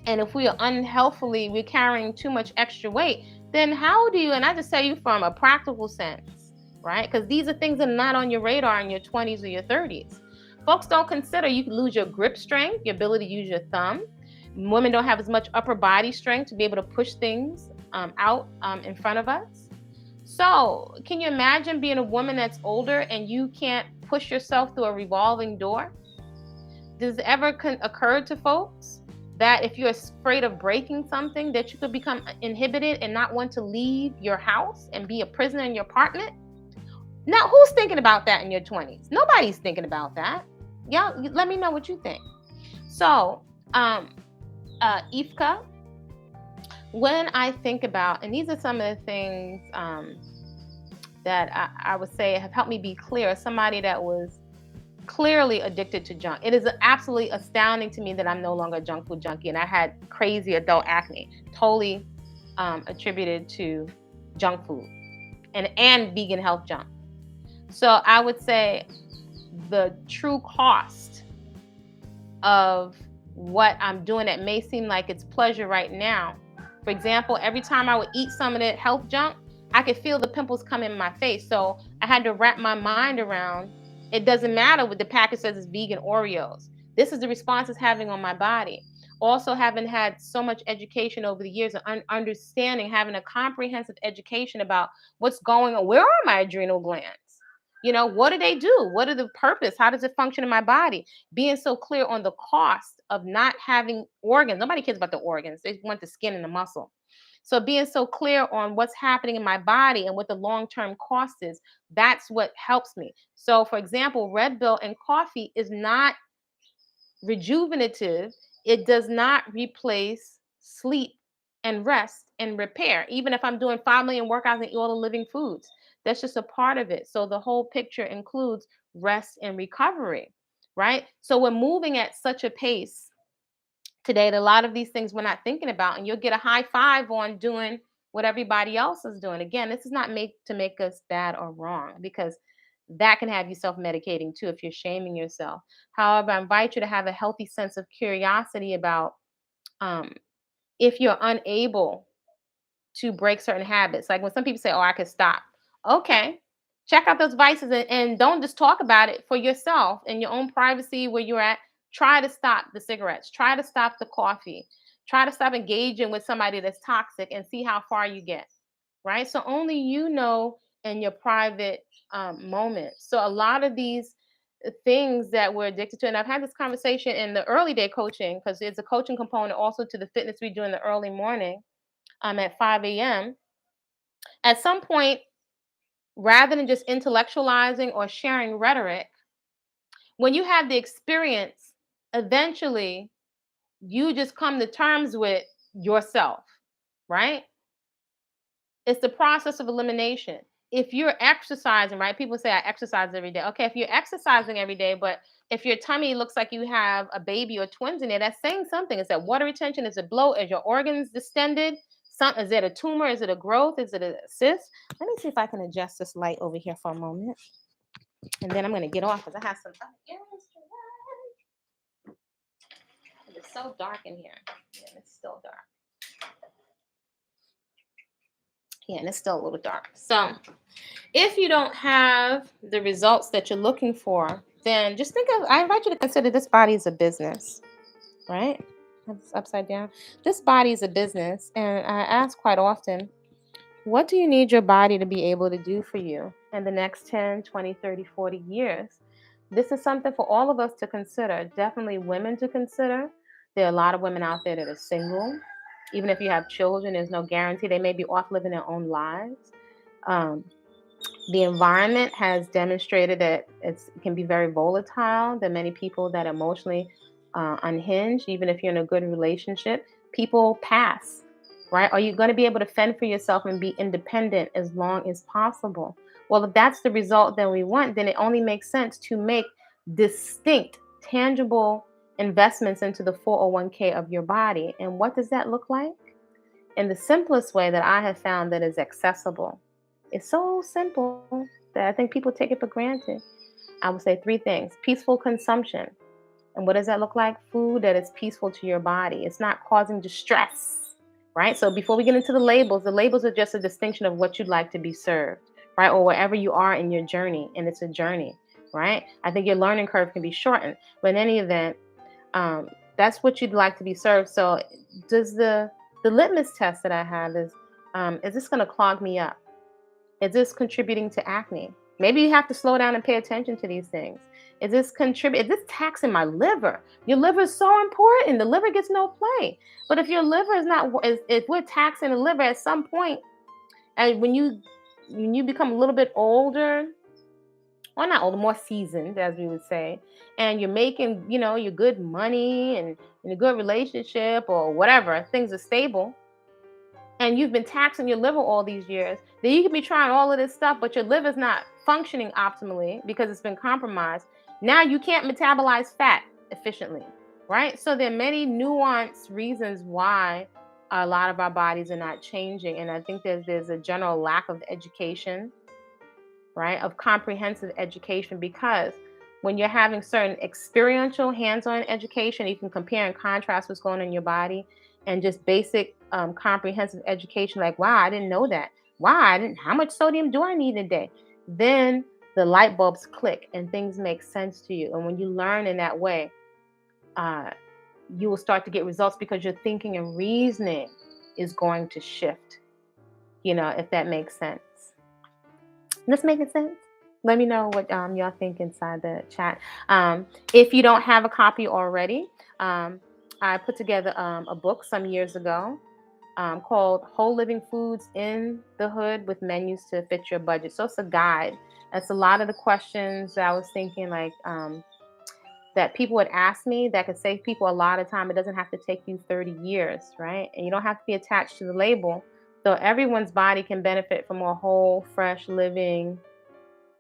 and if we are we're carrying too much extra weight, then how do you, and I just tell you from a practical sense, right? Because these are things that are not on your radar in your 20s or your 30s. Folks don't consider you can lose your grip strength, your ability to use your thumb. Women don't have as much upper body strength to be able to push things out in front of us. So can you imagine being a woman that's older and you can't push yourself through a revolving door? Does it ever occur to folks that if you're afraid of breaking something, that you could become inhibited and not want to leave your house and be a prisoner in your apartment? Now, who's thinking about that in your 20s? Nobody's thinking about that. Y'all, let me know what you think. So, Ifka, when I think about, and these are some of the things that I would say have helped me be clear, somebody that was clearly addicted to junk. It is absolutely astounding to me that I'm no longer a junk food junkie, and I had crazy adult acne. Totally attributed to junk food and vegan health junk. So I would say the true cost of what I'm doing that may seem like it's pleasure right now. For example, every time I would eat some of the health junk, I could feel the pimples come in my face. So I had to wrap my mind around, it doesn't matter what the package says it's vegan Oreos. This is the response it's having on my body. Also, having had so much education over the years and understanding, having a comprehensive education about what's going on. Where are my adrenal glands? What do they do? What are the purpose? How does it function in my body? Being so clear on the cost of not having organs. Nobody cares about the organs. They want the skin and the muscle. So being so clear on what's happening in my body and what the long-term cost is, that's what helps me. So for example, Red Bull and coffee is not rejuvenative. It does not replace sleep and rest and repair, even if I'm doing 5 million workouts and eat all the living foods. That's just a part of it. So the whole picture includes rest and recovery, right? So we're moving at such a pace today that a lot of these things we're not thinking about, and you'll get a high five on doing what everybody else is doing. Again, this is not made to make us bad or wrong, because that can have you self-medicating too if you're shaming yourself. However, I invite you to have a healthy sense of curiosity about um, if you're unable to break certain habits. Like when some people say, "Oh, I could stop." Okay, check out those vices and don't just talk about it for yourself in your own privacy where you're at. Try to stop the cigarettes. Try to stop the coffee. Try to stop engaging with somebody that's toxic and see how far you get. Right. So only you know in your private moments. So a lot of these things that we're addicted to, and I've had this conversation in the early day coaching because there's a coaching component also to the fitness we do in the early morning at 5 a.m. At some point, rather than just intellectualizing or sharing rhetoric, when you have the experience, eventually you just come to terms with yourself, right? It's the process of elimination. If you're exercising, right? People say I exercise every day. Okay, if you're exercising every day, but if your tummy looks like you have a baby or twins in there, that's saying something. Is that water retention? Is it bloat? Is your organs distended? Is it a tumor? Is it a growth? Is it a cyst? Let me see if I can adjust this light over here for a moment. And then I'm going to get off because I have some other errands to run. It's so dark in here. Yeah, it's still dark. Yeah, and it's still a little dark. So if you don't have the results that you're looking for, then just I invite you to consider this body as a business, right? It's upside down. This body is a business. And I ask quite often, what do you need your body to be able to do for you in the next 10, 20, 30, 40 years? This is something for all of us to consider. Definitely women to consider. There are a lot of women out there that are single. Even if you have children, there's no guarantee. They may be off living their own lives. Um, the environment has demonstrated that it can be very volatile. There are many people that are emotionally unhinged. Even if you're in a good relationship, people pass, right? Are you going to be able to fend for yourself and be independent as long as possible? Well, if that's the result that we want, then it only makes sense to make distinct, tangible investments into the 401k of your body. And what does that look like? In the simplest way that I have found that is accessible. It's so simple that I think people take it for granted. I would say 3 things. Peaceful consumption. And what does that look like? Food that is peaceful to your body. It's not causing distress, right? So before we get into the labels are just a distinction of what you'd like to be served, right? Or wherever you are in your journey, and it's a journey, right? I think your learning curve can be shortened. But in any event, that's what you'd like to be served. So does the litmus test that I have is this going to clog me up? Is this contributing to acne? Maybe you have to slow down and pay attention to these things. Is this taxing my liver? Your liver is so important. The liver gets no play. But if your liver is not, if we're taxing the liver at some point, and when you become a little bit older, or not older, more seasoned, as we would say, and you're making, your good money and in a good relationship or whatever, things are stable, and you've been taxing your liver all these years, then you can be trying all of this stuff, but your liver's not functioning optimally because it's been compromised. Now you can't metabolize fat efficiently, right? So there are many nuanced reasons why a lot of our bodies are not changing. And I think there's a general lack of education, right? Of comprehensive education, because when you're having certain experiential hands-on education, you can compare and contrast what's going on in your body, and just basic comprehensive education, like, wow, I didn't know that. Wow, how much sodium do I need a day? Then the light bulbs click and things make sense to you. And when you learn in that way, you will start to get results, because your thinking and reasoning is going to shift, if that makes sense. This making sense? Let me know what y'all think inside the chat. If you don't have a copy already, I put together a book some years ago called Whole Living Foods in the Hood with Menus to Fit Your Budget. So it's a guide. That's a lot of the questions that I was thinking, like, that people would ask me, that could save people a lot of time. It doesn't have to take you 30 years, right? And you don't have to be attached to the label. So everyone's body can benefit from more whole, fresh, living,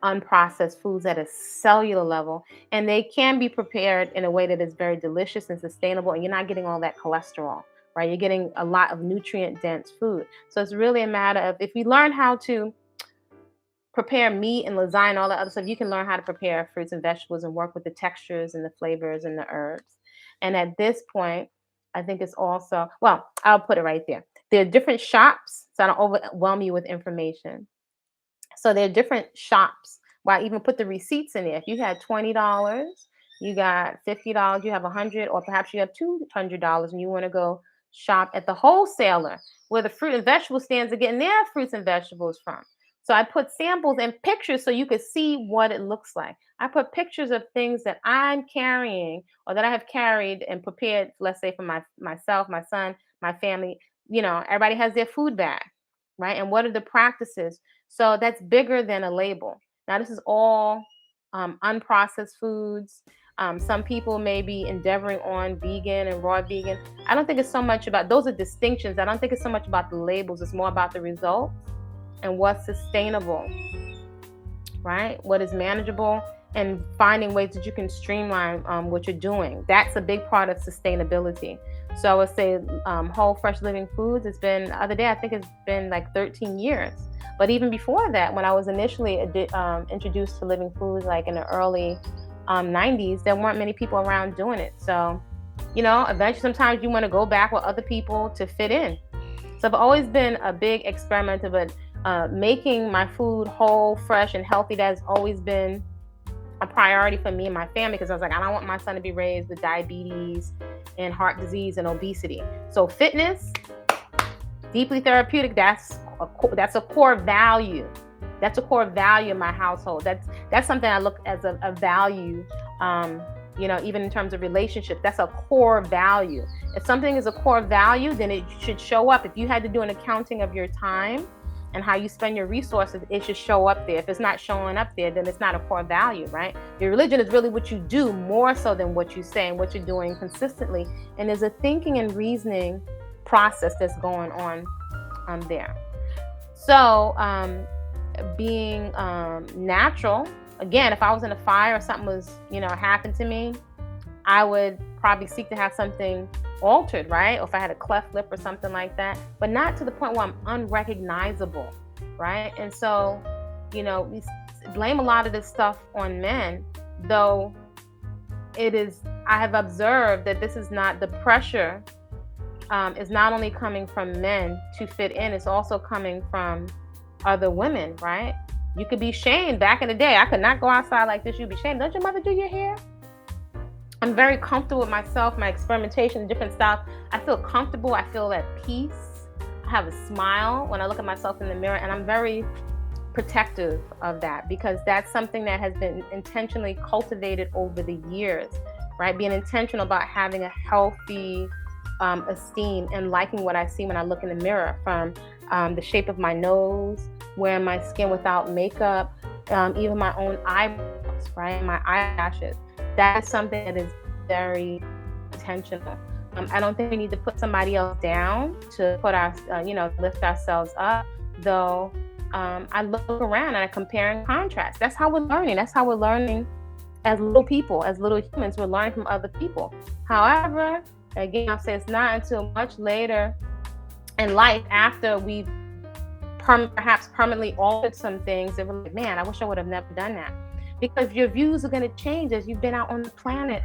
unprocessed foods at a cellular level. And they can be prepared in a way that is very delicious and sustainable. And you're not getting all that cholesterol, right? You're getting a lot of nutrient-dense food. So it's really a matter of, if you learn how to prepare meat and lasagna and all that other stuff, you can learn how to prepare fruits and vegetables and work with the textures and the flavors and the herbs. And at this point, I think it's also, well, I'll put it right there. There are different shops, so I don't overwhelm you with information. So there are different shops. Well, I even put the receipts in there. If you had $20, you got $50, you have $100, or perhaps you have $200 and you want to go shop at the wholesaler where the fruit and vegetable stands are getting their fruits and vegetables from. So I put samples and pictures so you could see what it looks like. I put pictures of things that I'm carrying or that I have carried and prepared, let's say, for myself, my son, my family. Everybody has their food bag, right? And what are the practices? So that's bigger than a label. Now, this is all unprocessed foods. Some people may be endeavoring on vegan and raw vegan. I don't think it's so much about, those are distinctions. I don't think it's so much about the labels. It's more about the results and what's sustainable, right? What is manageable, and finding ways that you can streamline what you're doing. That's a big part of sustainability. So I would say whole, fresh living foods, it's been, the other day, I think it's been like 13 years. But even before that, when I was initially introduced to living foods, like in the early 90s, there weren't many people around doing it. So, eventually sometimes you want to go back with other people to fit in. So I've always been a big experimenter, but making my food whole, fresh, and healthy, that has always been a priority for me and my family, because I was like, I don't want my son to be raised with diabetes and heart disease and obesity. So fitness, deeply therapeutic, that's a core value. That's a core value in my household. That's something I look as a value, even in terms of relationships. That's a core value. If something is a core value, then it should show up. If you had to do an accounting of your time and how you spend your resources, it should show up there. If it's not showing up there, then it's not a core value, right? Your religion is really what you do more so than what you say and what you're doing consistently. And there's a thinking and reasoning process that's going on there. So being natural, again, if I was in a fire or something was, happened to me, I would probably seek to have something altered, right? Or if I had a cleft lip or something like that, but not to the point where I'm unrecognizable, right? And so, we blame a lot of this stuff on men, though I have observed that this is not, the pressure is not only coming from men to fit in, it's also coming from other women, right? You could be shamed. Back in the day, I could not go outside like this. You'd be shamed. Don't your mother do your hair? I'm very comfortable with myself, my experimentation, different styles. I feel comfortable. I feel at peace. I have a smile when I look at myself in the mirror, and I'm very protective of that, because that's something that has been intentionally cultivated over the years, right? Being intentional about having a healthy esteem and liking what I see when I look in the mirror, from the shape of my nose, wearing my skin without makeup, even my own eyebrows, right? My eyelashes. That is something that is very intentional. I don't think we need to put somebody else down to put our, lift ourselves up. Though I look around and I compare and contrast. That's how we're learning. That's how we're learning as little people, as little humans. We're learning from other people. However, again, I'll say it's not until much later in life after we've perhaps permanently altered some things, and we're like, man, I wish I would have never done that. Because your views are going to change as you've been out on the planet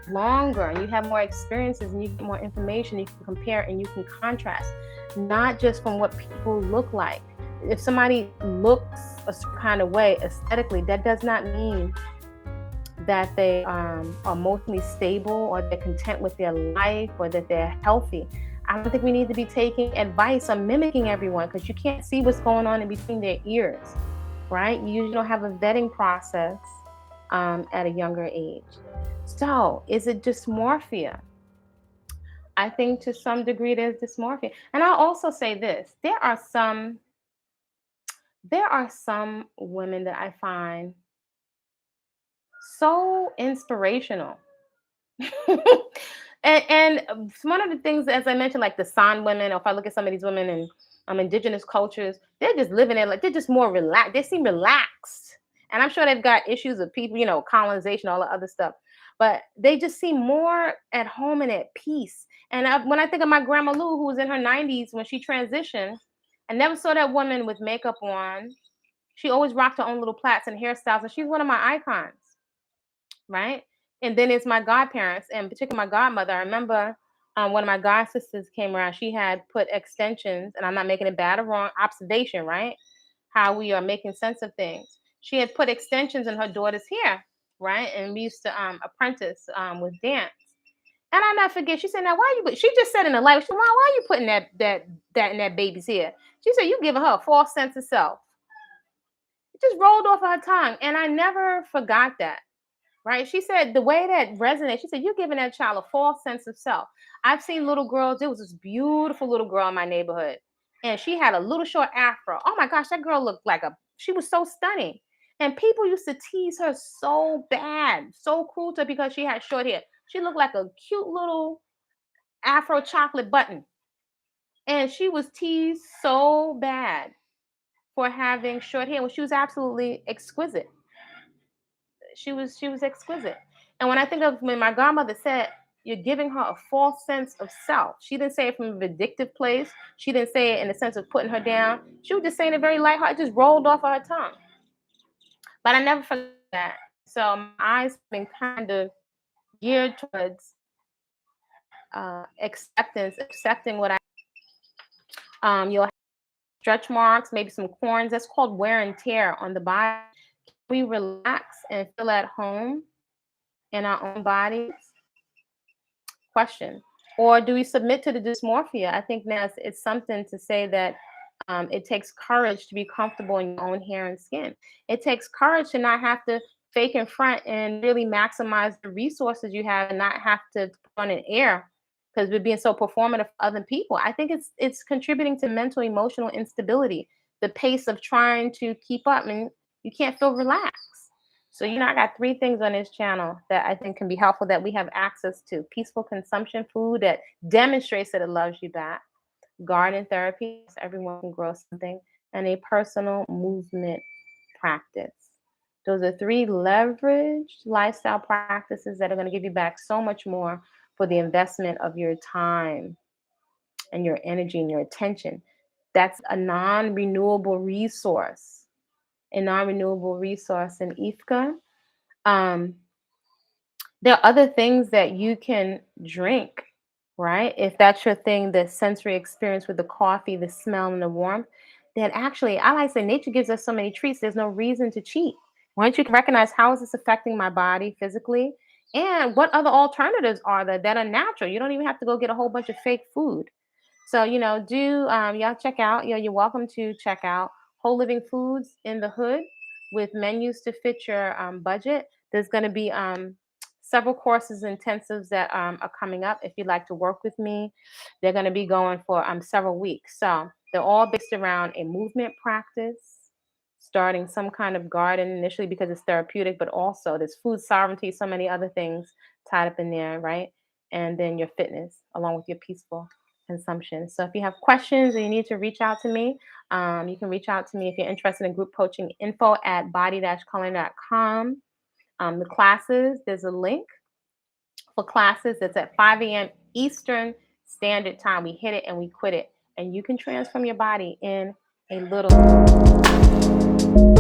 longer and you have more experiences and you get more information. You can compare and you can contrast, not just from what people look like. If somebody looks a kind of way aesthetically, that does not mean that they are emotionally stable or they're content with their life or that they're healthy. I don't think we need to be taking advice or mimicking everyone, because you can't see what's going on in between their ears, right? You usually don't have a vetting process at a younger age. So, is it dysmorphia? I think to some degree there's dysmorphia. And I'll also say this: there are some women that I find so inspirational. And one of the things, as I mentioned, like the San women, or if I look at some of these women in indigenous cultures, they're just living it like they're just more relaxed. They seem relaxed, and I'm sure they've got issues of people, colonization, all the other stuff, but they just seem more at home and at peace. And when I think of my grandma Lou, who was in her 90s when she transitioned, I never saw that woman with makeup on. She always rocked her own little plaits and hairstyles, and she's one of my icons, right? And then it's my godparents, and particularly my godmother. I remember one of my god sisters came around. She had put extensions, and I'm not making it bad or wrong. Observation, right? How we are making sense of things. She had put extensions in her daughter's hair, right? And we used to apprentice with dance. And I never forget. She said, "Now why you?" She just said in the light, she said, "Why are you putting that in that baby's hair?" She said, "You giving her a false sense of self." It just rolled off of her tongue, and I never forgot that. Right? She said the way that resonates, she said, "You're giving that child a false sense of self." I've seen little girls, there was this beautiful little girl in my neighborhood, and she had a little short afro. Oh my gosh, that girl looked like she was so stunning. And people used to tease her so bad, so cruel to her because she had short hair. She looked like a cute little afro chocolate button. And she was teased so bad for having short hair when she was absolutely exquisite. She was exquisite. And when I think of when my grandmother said, "You're giving her a false sense of self," she didn't say it from a vindictive place. She didn't say it in the sense of putting her down. She was just saying it very lighthearted. It just rolled off of her tongue. But I never forgot that. And so my eyes have been kind of geared towards acceptance, accepting what I. You'll have stretch marks, maybe some corns. That's called wear and tear on the body. We relax and feel at home in our own bodies? Question. Or do we submit to the dysmorphia? I think now it's something to say that it takes courage to be comfortable in your own hair and skin. It takes courage to not have to fake in front and really maximize the resources you have and not have to put on an air because we're being so performative for other people. I think it's contributing to mental emotional instability. The pace of trying to keep up and you can't feel relaxed. So, I got three things on this channel that I think can be helpful that we have access to: peaceful consumption, food that demonstrates that it loves you back, garden therapy, so everyone can grow something, and a personal movement practice. Those are three leveraged lifestyle practices that are going to give you back so much more for the investment of your time and your energy and your attention. That's a non-renewable resource. A non-renewable resource in IFCA. Um, there are other things that you can drink, right? If that's your thing, the sensory experience with the coffee, the smell, and the warmth, then actually, I like to say nature gives us so many treats. There's no reason to cheat. Once you can recognize how is this affecting my body physically, and what other alternatives are there that are natural. You don't even have to go get a whole bunch of fake food. So, do y'all check out, you're welcome to check out Whole Living Foods in the Hood with menus to fit your budget. There's going to be several courses, intensives that are coming up. If you'd like to work with me, they're going to be going for several weeks. So they're all based around a movement practice, starting some kind of garden initially because it's therapeutic, but also there's food sovereignty, so many other things tied up in there, right? And then your fitness along with your peaceful consumption. So if you have questions or you need to reach out to me, you can reach out to me if you're interested in group coaching. Info at body-culinary.com. The classes, there's a link for classes. It's at 5 a.m. Eastern Standard Time. We hit it and we quit it and you can transform your body in a little.